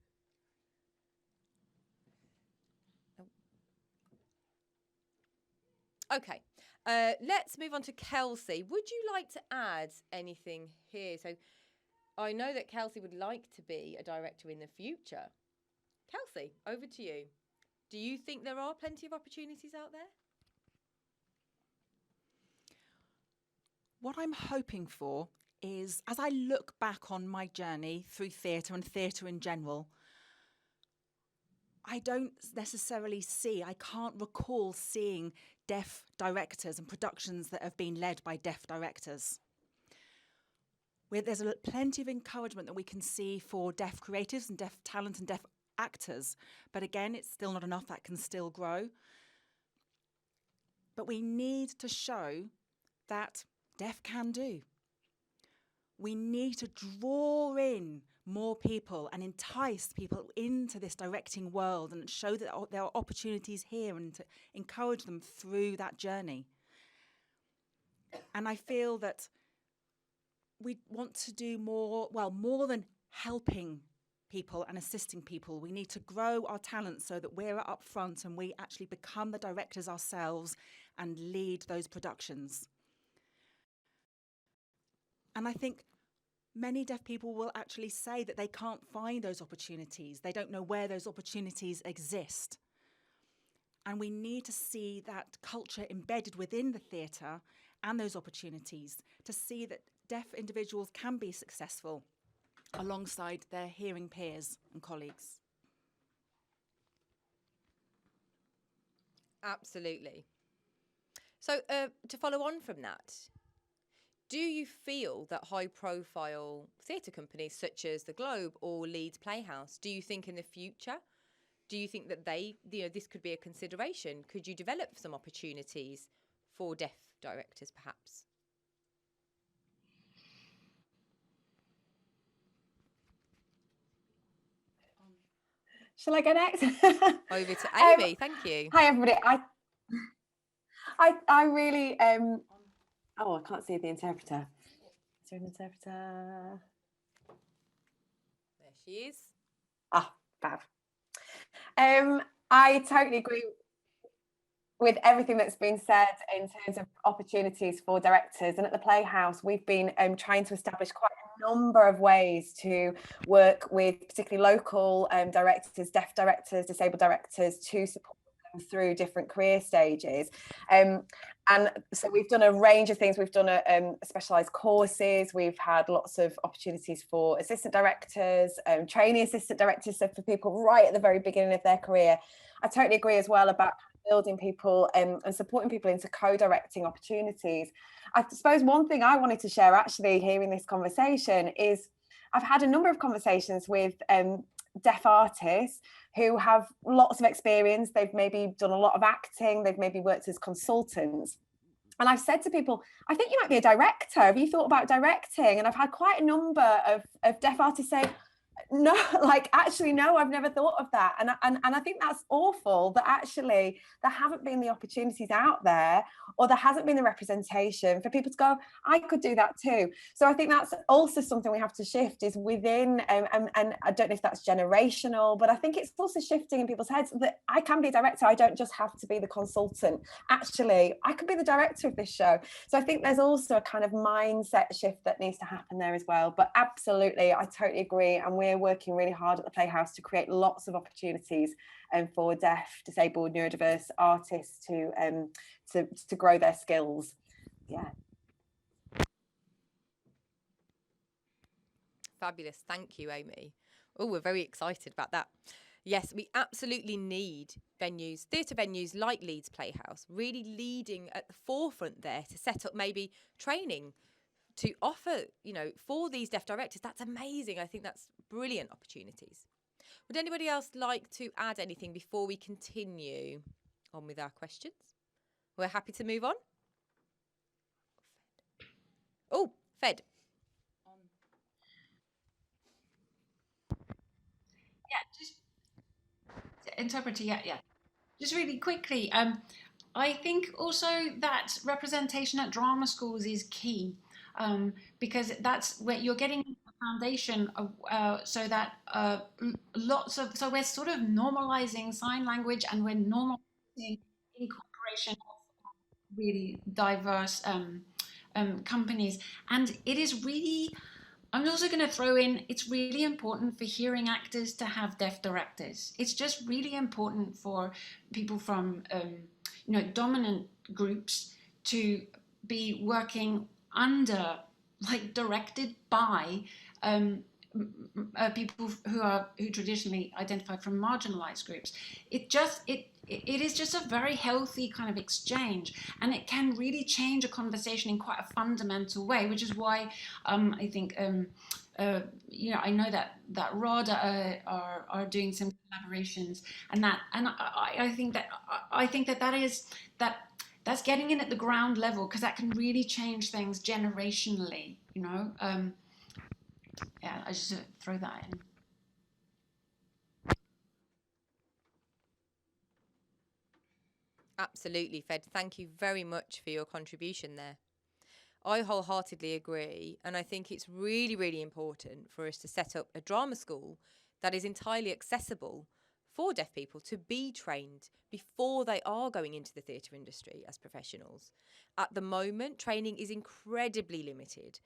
[SPEAKER 1] Okay, let's move on to Kelsey. Would you like to add anything here? So I know that Kelsey would like to be a director in the future. Kelsey, over to you. Do you think there are plenty of opportunities out there?
[SPEAKER 3] What I'm hoping for is, as I look back on my journey through theatre and theatre in general, I don't necessarily I can't recall seeing deaf directors and productions that have been led by deaf directors. There's plenty of encouragement that we can see for deaf creatives and deaf talent and deaf actors, but again, it's still not enough. That can still grow. But we need to show that deaf can do. We need to draw in more people and entice people into this directing world and show that there are opportunities here and to encourage them through that journey. And I feel that we want to do more than helping people and assisting people. We need to grow our talent so that we're up front and we actually become the directors ourselves and lead those productions. And I think many deaf people will actually say that they can't find those opportunities. They don't know where those opportunities exist. And we need to see that culture embedded within the theatre and those opportunities to see that deaf individuals can be successful alongside their hearing peers and colleagues.
[SPEAKER 1] Absolutely. So to follow on from that, do you feel that high-profile theatre companies such as the Globe or Leeds Playhouse, do you think in the future, do you think that this could be a consideration? Could you develop some opportunities for deaf directors, perhaps?
[SPEAKER 5] Shall I go next?
[SPEAKER 1] Over to Amy, thank you.
[SPEAKER 5] Hi everybody. I really oh, I can't see the interpreter. Is there an interpreter?
[SPEAKER 1] There she is.
[SPEAKER 5] Ah, fab. I totally agree with everything that's been said in terms of opportunities for directors. And at the Playhouse, we've been trying to establish quite a number of ways to work with particularly local directors, deaf directors, disabled directors, to support them through different career stages. And so we've done a range of things. We've done specialised courses. We've had lots of opportunities for assistant directors, trainee assistant directors. So for people right at the very beginning of their career. I totally agree as well about building people and supporting people into co-directing opportunities. I suppose one thing I wanted to share actually hearing this conversation is I've had a number of conversations with deaf artists who have lots of experience. They've maybe done a lot of acting. They've maybe worked as consultants. And I've said to people, I think you might be a director. Have you thought about directing? And I've had quite a number of deaf artists say, no, like actually no, I've never thought of that. And I think that's awful, that actually there haven't been the opportunities out there, or there hasn't been the representation for people to go, I could do that too. So I think that's also something we have to shift, is within, and I don't know if that's generational, but I think it's also shifting in people's heads that I can be a director. I don't just have to be the consultant. Actually, I could be the director of this show. So I think there's also a kind of mindset shift that needs to happen there as well. But absolutely, I totally agree. And we're working really hard at the Playhouse to create lots of opportunities for deaf, disabled, neurodiverse artists to grow their skills. Yeah.
[SPEAKER 1] Fabulous. Thank you, Amy. Oh, we're very excited about that. Yes, we absolutely need venues, theatre venues like Leeds Playhouse, really leading at the forefront there to set up maybe training to offer, you know, for these deaf directors. That's amazing. I think that's brilliant opportunities. Would anybody else like to add anything before we continue on with our questions? We're happy to move on. Oh, Fed.
[SPEAKER 4] Yeah, just interpreter. Yeah. Just really quickly, I think also that representation at drama schools is key, because that's where you're getting a foundation of, so that so we're sort of normalizing sign language, and we're normalizing incorporation of really diverse companies. And it is really, I'm also going to throw in, it's really important for hearing actors to have deaf directors. It's just really important for people from, dominant groups to be working under, like directed by people who traditionally identified from marginalized groups. It is just a very healthy kind of exchange, and it can really change a conversation in quite a fundamental way, which is why I think I know that Rod are doing some collaborations, and I think that's getting in at the ground level, because that can really change things generationally. I just throw that in.
[SPEAKER 1] Absolutely, Fed. Thank you very much for your contribution there. I wholeheartedly agree, and I think it's really, really important for us to set up a drama school that is entirely accessible for deaf people to be trained before they are going into the theatre industry as professionals. At the moment, training is incredibly limited.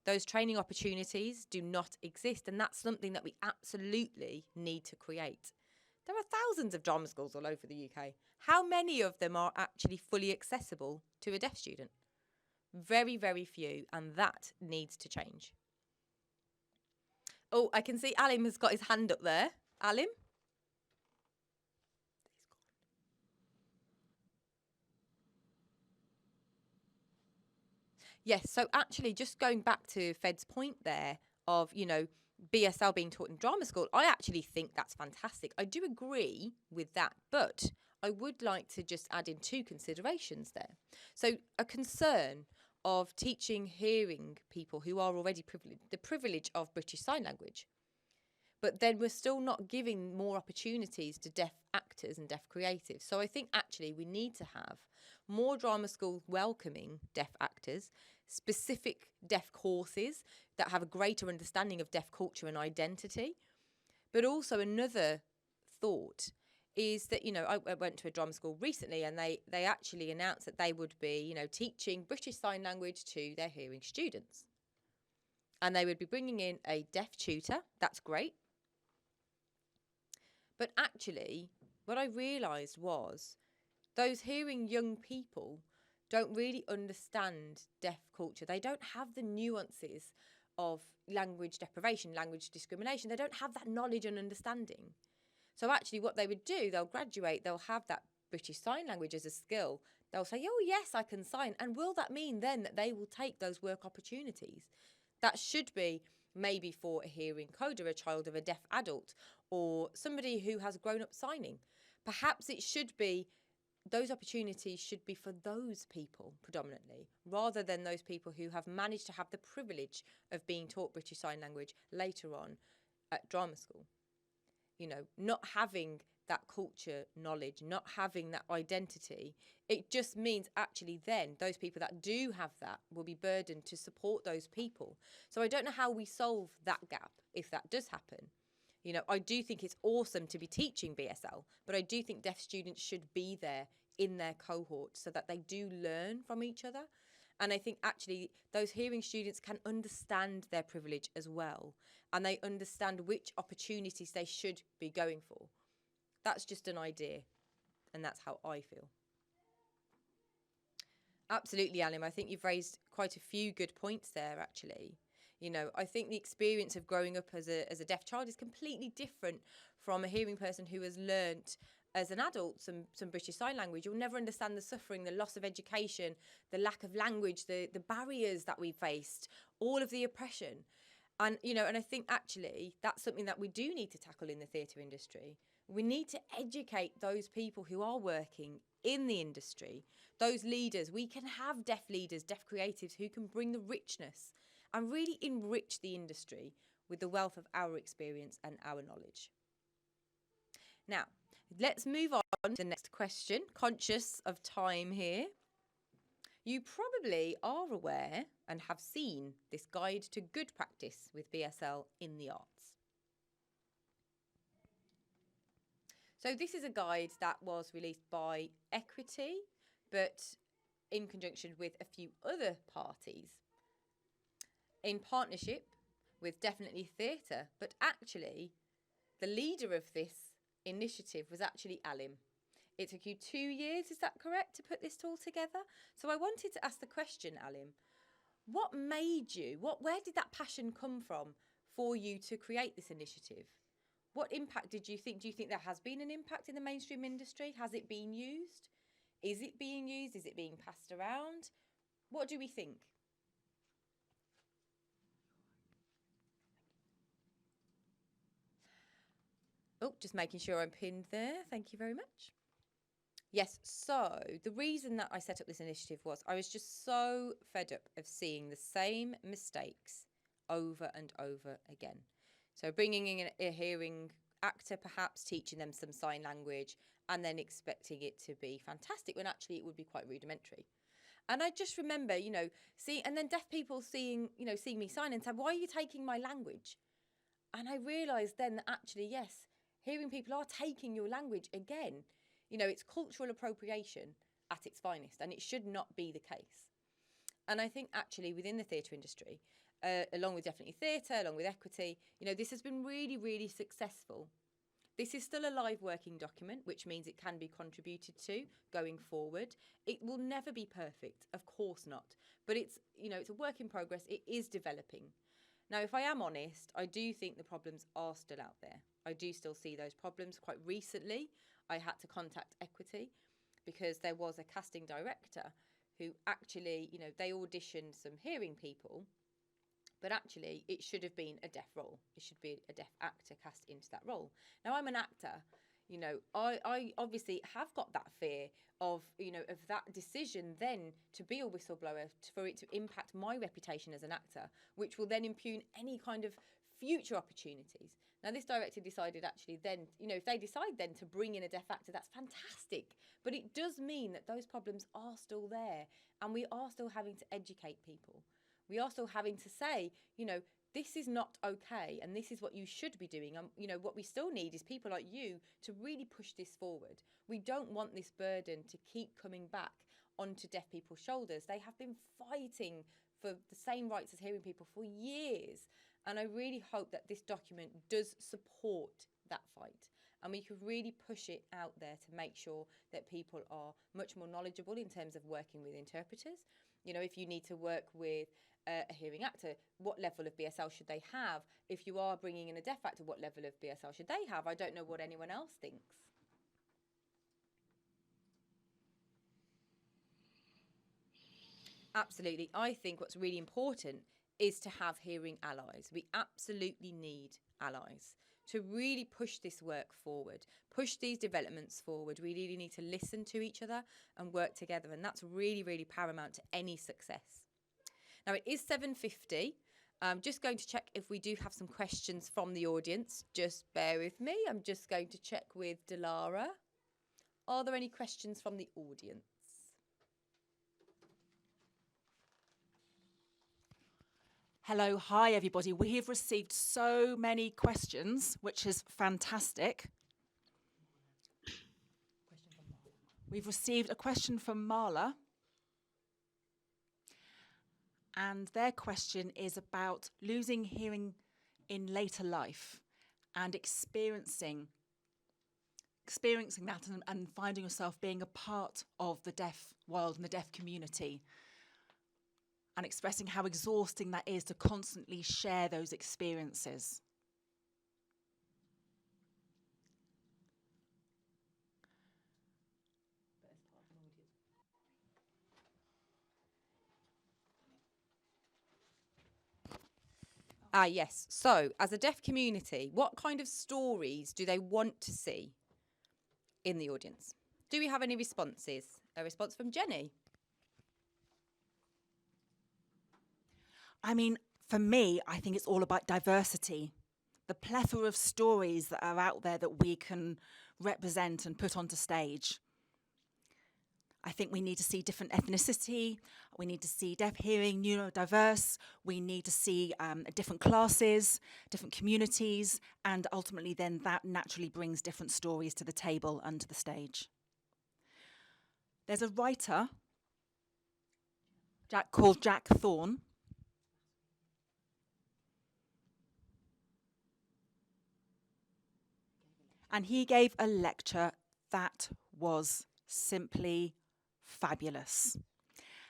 [SPEAKER 1] Those training opportunities do not exist, and that's something that we absolutely need to create. There are thousands of drama schools all over the UK. How many of them are actually fully accessible to a deaf student? Very, very few, and that needs to change. Oh, I can see Alim has got his hand up there. Alim? Yes, so actually just going back to Fed's point there of, BSL being taught in drama school, I actually think that's fantastic. I do agree with that, but I would like to just add in two considerations there. So a concern of teaching hearing people who are already privileged, the privilege of British Sign Language. But then we're still not giving more opportunities to deaf actors and deaf creatives. So I think actually we need to have more drama schools welcoming deaf actors, specific deaf courses that have a greater understanding of deaf culture and identity. But also another thought is that, I went to a drama school recently, and they actually announced that they would be, teaching British Sign Language to their hearing students. And they would be bringing in a deaf tutor. That's great. But actually, what I realised was those hearing young people don't really understand deaf culture. They don't have the nuances of language deprivation, language discrimination. They don't have that knowledge and understanding. So actually what they would do, they'll graduate, they'll have that British Sign Language as a skill. They'll say, oh, yes, I can sign. And will that mean then that they will take those work opportunities? That should be maybe for a hearing coder, a child of a deaf adult, or somebody who has grown up signing. Perhaps it should be those opportunities should be for those people predominantly, rather than those people who have managed to have the privilege of being taught British Sign Language later on at drama school. Not having that culture knowledge, not having that identity, it just means actually then those people that do have that will be burdened to support those people. So I don't know how we solve that gap if that does happen. I do think it's awesome to be teaching BSL, but I do think deaf students should be there in their cohort so that they do learn from each other. And I think actually those hearing students can understand their privilege as well, and they understand which opportunities they should be going for. That's just an idea, and that's how I feel. Absolutely, Alim. I think you've raised quite a few good points there, actually. I think the experience of growing up as a deaf child is completely different from a hearing person who has learnt as an adult some British Sign Language. You'll never understand the suffering, the loss of education, the lack of language, the barriers that we faced, all of the oppression. And, and I think actually that's something that we do need to tackle in the theatre industry. We need to educate those people who are working in the industry, those leaders. We can have deaf leaders, deaf creatives who can bring the richness and really enrich the industry with the wealth of our experience and our knowledge. Now, let's move on to the next question, conscious of time here. You probably are aware and have seen this guide to good practice with BSL in the arts. So this is a guide that was released by Equity, but in conjunction with a few other parties, in partnership with Definitely Theatre. But actually, the leader of this initiative was actually Alim. It took you 2 years, is that correct, to put this all together? So I wanted to ask the question, Alim, what made you, where did that passion come from for you to create this initiative? What impact did you think? Do you think there has been an impact in the mainstream industry? Has it been used? Is it being used? Is it being passed around? What do we think? Oh, just making sure I'm pinned there. Thank you very much. Yes, so the reason that I set up this initiative was I was just so fed up of seeing the same mistakes over and over again. So bringing in a hearing actor, perhaps teaching them some sign language and then expecting it to be fantastic when actually it would be quite rudimentary. And I just remember, and then deaf people seeing me sign and say, why are you taking my language? And I realised then that actually, yes, hearing people are taking your language again. It's cultural appropriation at its finest, and it should not be the case. And I think actually within the theatre industry, along with Definitely Theatre, along with Equity, this has been really, really successful. This is still a live working document, which means it can be contributed to going forward. It will never be perfect, of course not. But it's a work in progress. It is developing. Now, if I am honest, I do think the problems are still out there. I do still see those problems. Quite recently, I had to contact Equity because there was a casting director who actually, they auditioned some hearing people, but actually it should have been a deaf role. It should be a deaf actor cast into that role. Now, I'm an actor. I obviously have got that fear of that decision then to be a whistleblower, for it to impact my reputation as an actor, which will then impugn any kind of future opportunities. Now, this director decided actually then, if they decide then to bring in a deaf actor, that's fantastic. But it does mean that those problems are still there, and we are still having to educate people. We are still having to say, this is not okay, and this is what you should be doing. What we still need is people like you to really push this forward. We don't want this burden to keep coming back onto deaf people's shoulders. They have been fighting for the same rights as hearing people for years. And I really hope that this document does support that fight, and we could really push it out there to make sure that people are much more knowledgeable in terms of working with interpreters. If you need to work with a hearing actor, what level of BSL should they have? If you are bringing in a deaf actor, what level of BSL should they have? I don't know what anyone else thinks. Absolutely. I think what's really important is to have hearing allies. We absolutely need allies to really push this work forward, push these developments forward. We really need to listen to each other and work together, and that's really, really paramount to any success. Now, it is 7:50. I'm just going to check if we do have some questions from the audience. Just bear with me. I'm just going to check with Delara. Are there any questions from the audience?
[SPEAKER 3] Hello, hi everybody. We have received so many questions, which is fantastic. We've received a question from Marla, and their question is about losing hearing in later life and experiencing that and finding yourself being a part of the deaf world and the deaf community, and expressing how exhausting that is to constantly share those experiences.
[SPEAKER 1] Yes. So, as a deaf community, what kind of stories do they want to see in the audience? Do we have any responses? A response from Jenny?
[SPEAKER 3] I mean, for me, I think it's all about diversity. The plethora of stories that are out there that we can represent and put onto stage. I think we need to see different ethnicity, we need to see deaf, hearing, neurodiverse, we need to see different classes, different communities, and ultimately then that naturally brings different stories to the table and to the stage. There's a writer called Jack Thorne. And he gave a lecture that was simply fabulous.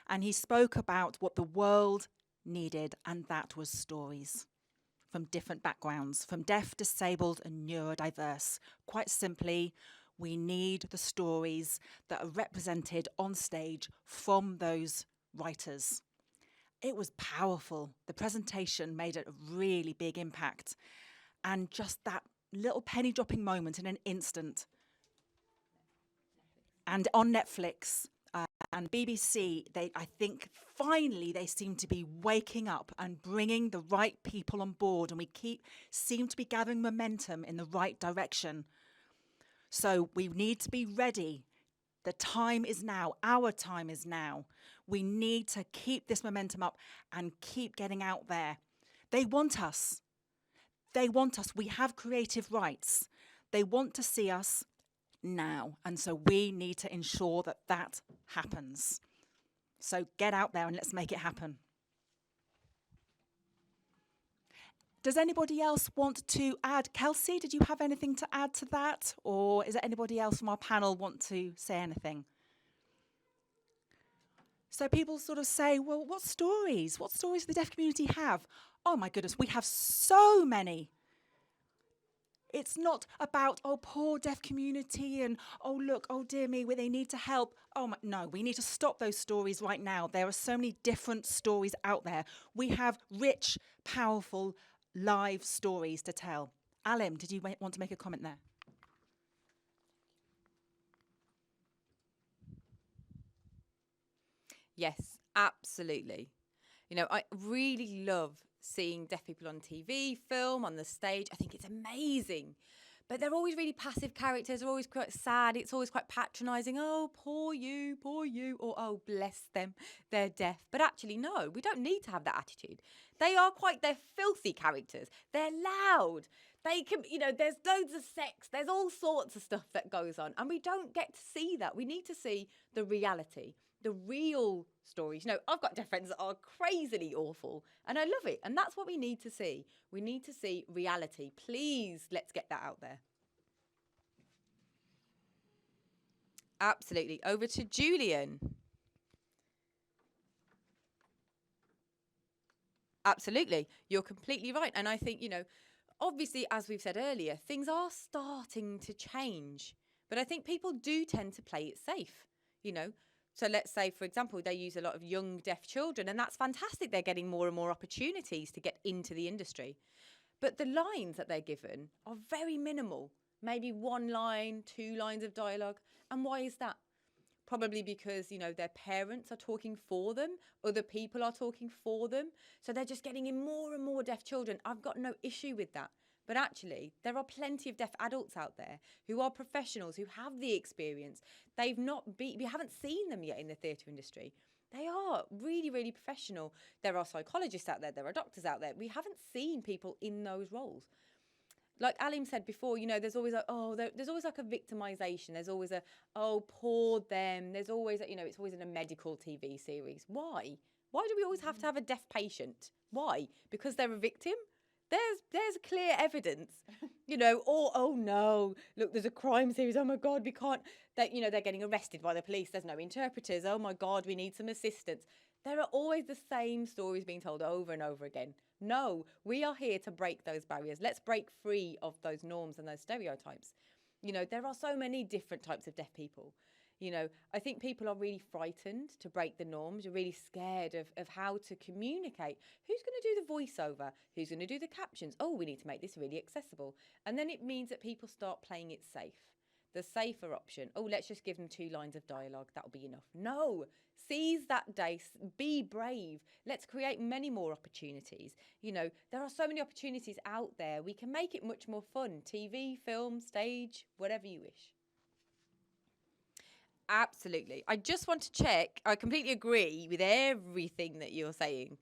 [SPEAKER 3] And he spoke about what the world needed, and that was stories from different backgrounds, from deaf, disabled, and neurodiverse. Quite simply, we need the stories that are represented on stage from those writers. It was powerful. The presentation made a really big impact. And just that little penny dropping moment in an instant. And on Netflix and BBC, I think finally they seem to be waking up and bringing the right people on board, and we seem to be gathering momentum in the right direction. So we need to be ready. The time is now. Our time is now. We need to keep this momentum up and keep getting out there. They want us. They want us. We have creative rights. They want to see us now. And so we need to ensure that that happens. So get out there and let's make it happen. Does anybody else want to add? Kelsey, did you have anything to add to that? Or is there anybody else from our panel want to say anything? So people sort of say, well, what stories? What stories does the deaf community have? Oh my goodness, we have so many. It's not about, oh, poor deaf community and, oh, look, oh, dear me, they need to help. No, we need to stop those stories right now. There are so many different stories out there. We have rich, powerful, live stories to tell. Alim, did you want to make a comment there?
[SPEAKER 1] Yes, absolutely. You know, I really love seeing deaf people on TV, film, on the stage. I think it's amazing. But they're always really passive characters. They're always quite sad. It's always quite patronising. Oh, poor you, or oh, bless them, they're deaf. But actually, no, we don't need to have that attitude. They're filthy characters. They're loud. They can, there's loads of sex. There's all sorts of stuff that goes on. And we don't get to see that. We need to see the reality, the real stories. I've got deaf friends that are crazily awful, and I love it. And that's what we need to see. We need to see reality. Please, let's get that out there. Absolutely. Over to Julian. Absolutely. You're completely right. And I think, obviously, as we've said earlier, things are starting to change. But I think people do tend to play it safe, So let's say, for example, they use a lot of young deaf children, and that's fantastic. They're getting more and more opportunities to get into the industry. but the lines that they're given are very minimal. Maybe 1 line, 2 lines of dialogue. And why is that? Probably because, you know, their parents are talking for them, other people are talking for them. So they're just getting in more and more deaf children. I've got no issue with that. But actually, there are plenty of deaf adults out there who are professionals, who have the experience. We haven't seen them yet in the theatre industry. They are really, really professional. There are psychologists out there, there are doctors out there. We haven't seen people in those roles. Like Alim said before, you know, there's always there's always like a victimization. There's always poor them. There's always, you know, it's always in a medical TV series. Why? Why do we always have to have a deaf patient? Why? Because they're a victim? There's clear evidence, you know, or, oh no, look, there's a crime series. Oh my God, we can't, you know, they're getting arrested by the police. There's no interpreters. Oh my God, we need some assistance. There are always the same stories being told over and over again. No, we are here to break those barriers. Let's break free of those norms and those stereotypes. You know, there are so many different types of deaf people. You know, I think people are really frightened to break the norms. You're really scared of how to communicate. Who's going to do the voiceover? Who's going to do the captions? Oh, we need to make this really accessible. And then it means that people start playing it safe. The safer option. Oh, let's just give them 2 lines of dialogue. That'll be enough. No, seize that day. Be brave. Let's create many more opportunities. You know, there are so many opportunities out there. We can make it much more fun. TV, film, stage, whatever you wish. Absolutely. I just want to check. I completely agree with everything that you're saying.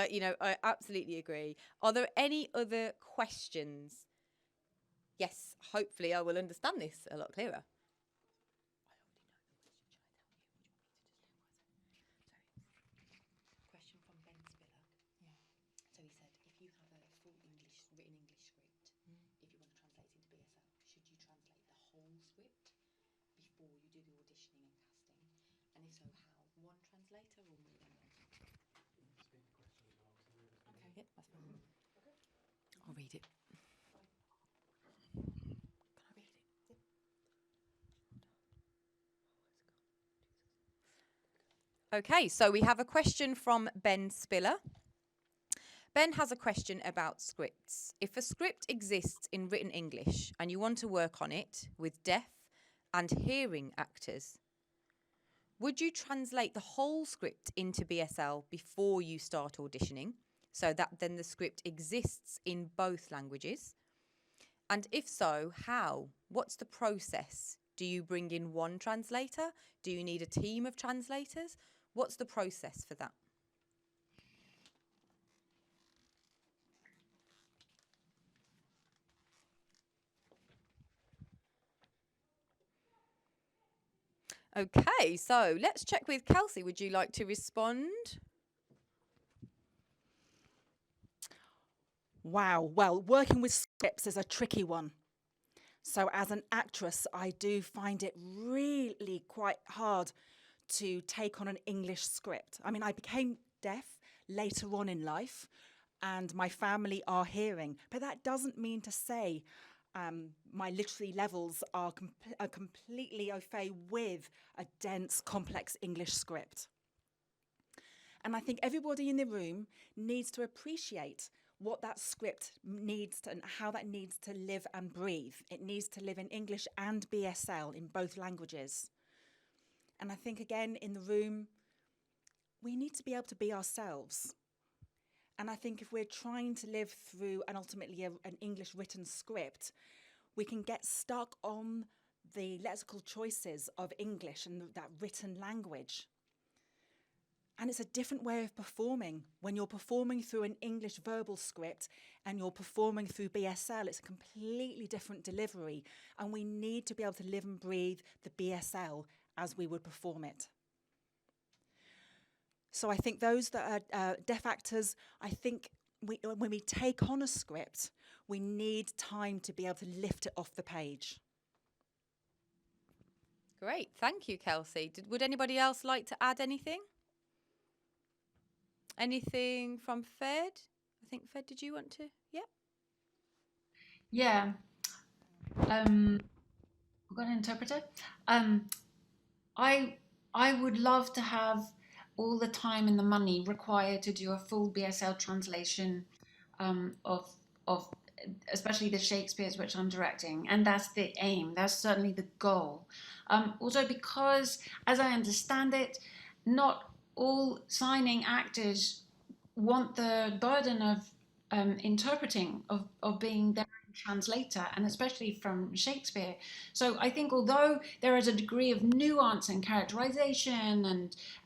[SPEAKER 1] You know, I absolutely agree. Are there any other questions? Yes, hopefully I will understand this a lot clearer. Question from Ben Spiller. Yeah. So he said, if you have a full written English script, if you want to translate it into BSL, should you translate the whole script before you do the auditioning and casting? And if so, how? One translator or more than one? Okay, yeah, that's fine. Okay. I'll read it. Okay, so we have a question from Ben Spiller. Ben has a question about scripts. If a script exists in written English and you want to work on it with deaf and hearing actors, would you translate the whole script into BSL before you start auditioning so that then the script exists in both languages? And if so, how? What's the process? Do you bring in one translator? Do you need a team of translators? What's the process for that? Okay, so let's check with Kelsey. Would you like to respond?
[SPEAKER 3] Wow. Well, working with scripts is a tricky one. So as an actress, I do find it really quite hard to take on an English script. I mean, I became deaf later on in life and my family are hearing, but that doesn't mean to say my literary levels are completely au fait with a dense, complex English script. And I think everybody in the room needs to appreciate what that script needs to, and how that needs to live and breathe. It needs to live in English and BSL in both languages. And I think, again, in the room, we need to be able to be ourselves. And I think if we're trying to live through and ultimately an English written script, we can get stuck on the lexical choices of English and that written language. And it's a different way of performing. When you're performing through an English verbal script and you're performing through BSL, it's a completely different delivery. And we need to be able to live and breathe the BSL as we would perform it. So I think those that are deaf actors, I think when we take on a script, we need time to be able to lift it off the page.
[SPEAKER 1] Great, thank you, Kelsey. Would anybody else like to add anything? Anything from Fed? I think Fed, did you want to? Yeah.
[SPEAKER 4] Yeah. We've got an interpreter. I would love to have all the time and the money required to do a full BSL translation of of especially the Shakespeare's which I'm directing, and that's the aim. That's certainly the goal. Also, because as I understand it, not all signing actors want the burden of interpreting, of being their own translator, and especially from Shakespeare. So I think although there is a degree of nuance and characterization,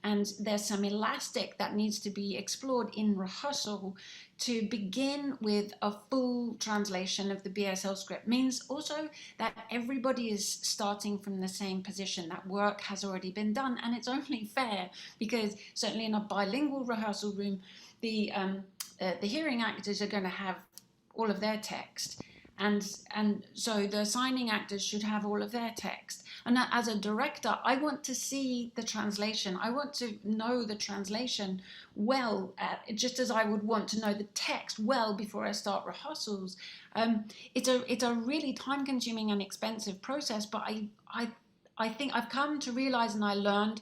[SPEAKER 4] and there's some elastic that needs to be explored in rehearsal, to begin with a full translation of the BSL script means also that everybody is starting from the same position. That work has already been done, and it's only fair because certainly in a bilingual rehearsal room, the hearing actors are going to have all of their text, and so the signing actors should have all of their text. And as a director, I want to see the translation. I want to know the translation well, just as I would want to know the text well before I start rehearsals. It's a really time-consuming and expensive process, but I think I've come to realize, and I learned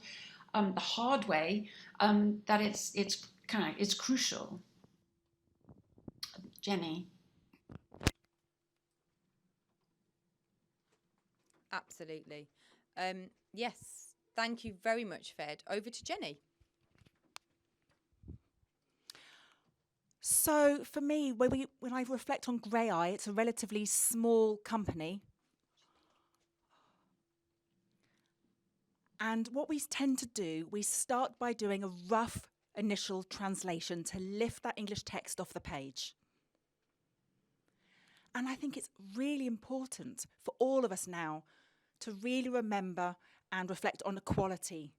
[SPEAKER 4] the hard way, that it's crucial. Jenny.
[SPEAKER 1] Absolutely. Yes, thank you very much, Fed. Over to Jenny.
[SPEAKER 3] So for me, when I reflect on Grey Eye, it's a relatively small company. And what we tend to do, we start by doing a rough initial translation to lift that English text off the page. And I think it's really important for all of us now to really remember and reflect on equality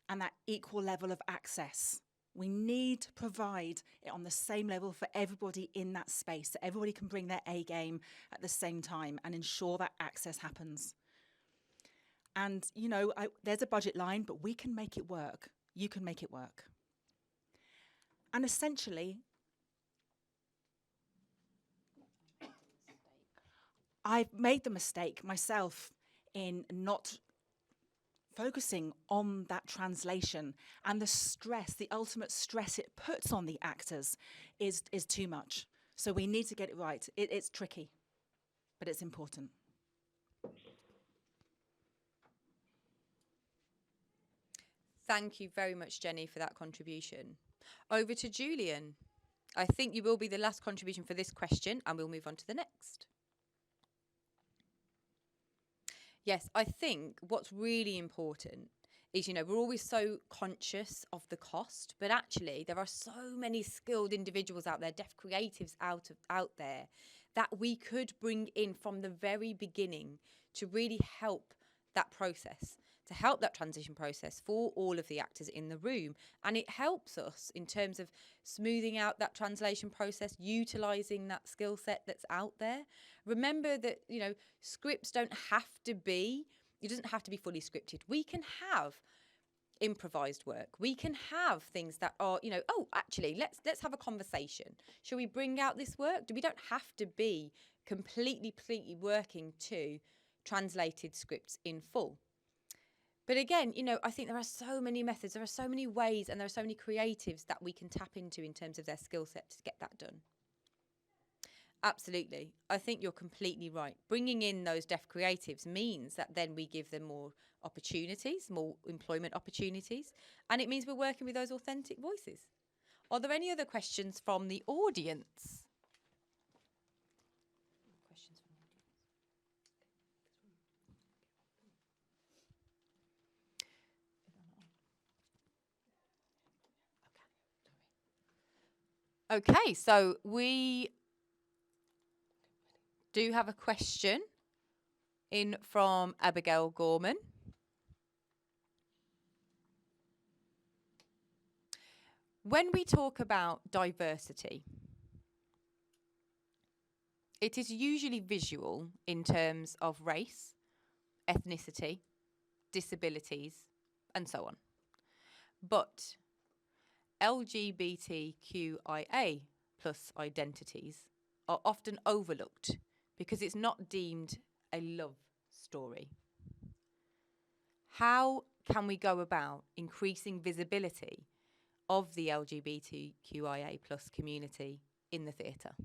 [SPEAKER 3] and that equal level of access. We need to provide it on the same level for everybody in that space, so everybody can bring their A game at the same time and ensure that access happens. And, you know, there's a budget line, but we can make it work. You can make it work. And essentially, I've made the mistake myself in not focusing on that translation, and the stress, the ultimate stress it puts on the actors is too much. So we need to get it right. It's tricky, but it's important.
[SPEAKER 1] Thank you very much, Jenny, for that contribution. Over to Julian. I think you will be the last contribution for this question, and we'll move on to the next. Yes, I think what's really important is, you know, we're always so conscious of the cost, but actually there are so many skilled individuals out there, deaf creatives out there, that we could bring in from the very beginning to really help that process, to help that transition process for all of the actors in the room. And it helps us in terms of smoothing out that translation process, utilising that skill set that's out there. Remember that, you know, scripts don't have to be, it doesn't have to be fully scripted. We can have improvised work. We can have things that are, you know, oh, actually, let's have a conversation. Shall we bring out this work? We don't have to be completely working to translated scripts in full. But again, you know, I think there are so many methods, there are so many ways, and there are so many creatives that we can tap into in terms of their skill set to get that done. Absolutely. I think you're completely right. Bringing in those deaf creatives means that then we give them more opportunities, more employment opportunities, and it means we're working with those authentic voices. Are there any other questions from the audience? Questions from the audience? Okay, so we do have a question in from Abigail Gorman. When we talk about diversity, it is usually visual in terms of race, ethnicity, disabilities, and so on. But LGBTQIA plus identities are often overlooked because it's not deemed a love story. How can we go about increasing visibility of the LGBTQIA plus community in the theatre?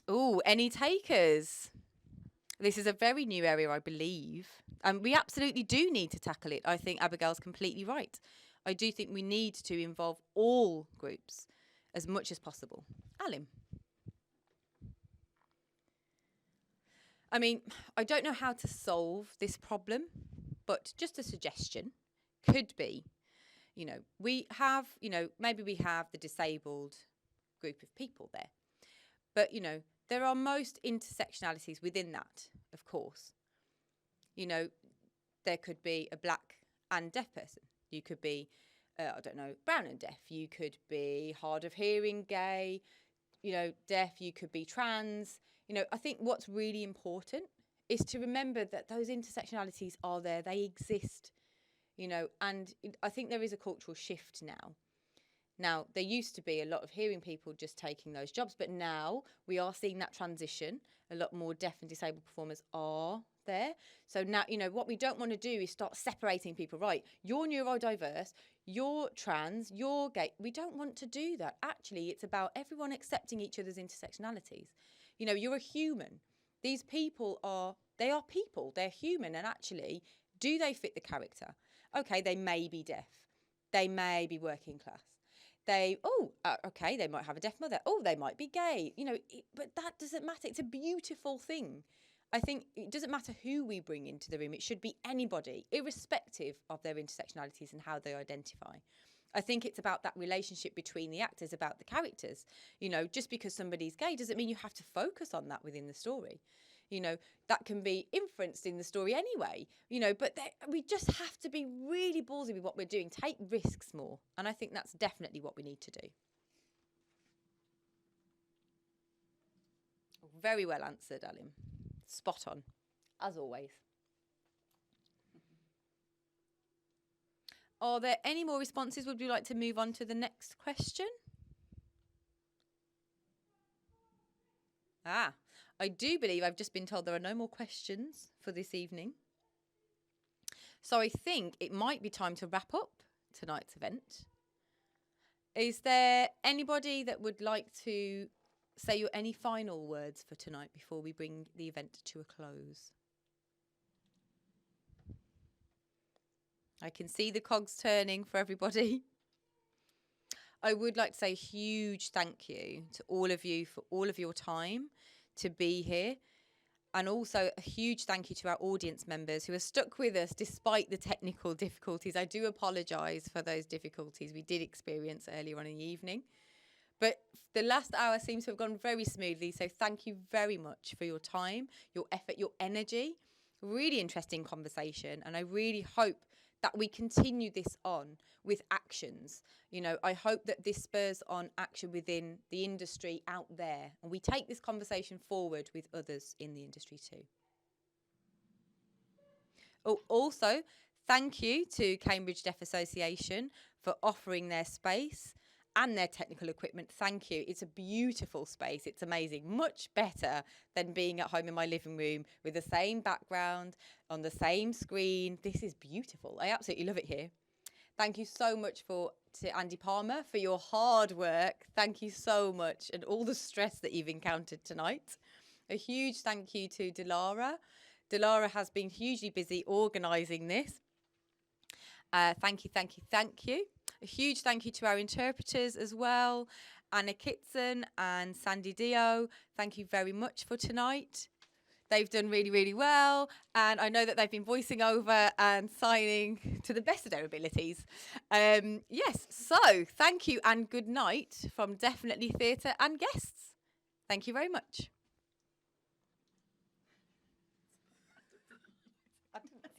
[SPEAKER 1] Oh, any takers? This is a very new area, I believe. And we absolutely do need to tackle it. I think Abigail's completely right. I do think we need to involve all groups as much as possible. Alim? I mean, I don't know how to solve this problem, but just a suggestion could be, we have, maybe we have the disabled group of people there. But, there are most intersectionalities within that, of course. There could be a black and deaf person. You could be, brown and deaf. You could be hard of hearing, gay, deaf. You could be trans. I think what's really important is to remember that those intersectionalities are there. They exist, and I think there is a cultural shift now. Now, there used to be a lot of hearing people just taking those jobs, but now we are seeing that transition. A lot more deaf and disabled performers are there. So now, what we don't want to do is start separating people. Right, you're neurodiverse, you're trans, you're gay. We don't want to do that. Actually, it's about everyone accepting each other's intersectionalities. You're a human. These people are people. They're human. And actually, do they fit the character? Okay, they may be deaf. They may be working class. They might have a deaf mother. Oh, they might be gay. But that doesn't matter. It's a beautiful thing. I think it doesn't matter who we bring into the room. It should be anybody, irrespective of their intersectionalities and how they identify. I think it's about that relationship between the actors, about the characters. Just because somebody's gay doesn't mean you have to focus on that within the story. That can be inferenced in the story anyway, but we just have to be really ballsy with what we're doing, take risks more. And I think that's definitely what we need to do. Very well answered, Alim. Spot on, as always. Are there any more responses? Would you like to move on to the next question? I do believe I've just been told there are no more questions for this evening. So I think it might be time to wrap up tonight's event. Is there anybody that would like to say any final words for tonight before we bring the event to a close? I can see the cogs turning for everybody. I would like to say a huge thank you to all of you for all of your time to be here. And also a huge thank you to our audience members who are stuck with us despite the technical difficulties. I do apologise for those difficulties we did experience earlier on in the evening. But the last hour seems to have gone very smoothly. So thank you very much for your time, your effort, your energy. Really interesting conversation. And I really hope that we continue this on with actions. I hope that this spurs on action within the industry out there. And we take this conversation forward with others in the industry too. Oh, also, thank you to Cambridge Deaf Association for offering their space and their technical equipment. Thank you. It's a beautiful space. It's amazing. Much better than being at home in my living room with the same background on the same screen. This is beautiful. I absolutely love it here. Thank you so much to Andy Palmer for your hard work. Thank you so much, and all the stress that you've encountered tonight. A huge thank you to Dilara. Dilara has been hugely busy organising this. Thank you, thank you, thank you. A huge thank you to our interpreters as well, Anna Kitson and Sandy Dio. Thank you very much for tonight. They've done really, really well, and I know that they've been voicing over and signing to the best of their abilities. Yes, so thank you and good night from Definitely Theatre and guests. Thank you very much.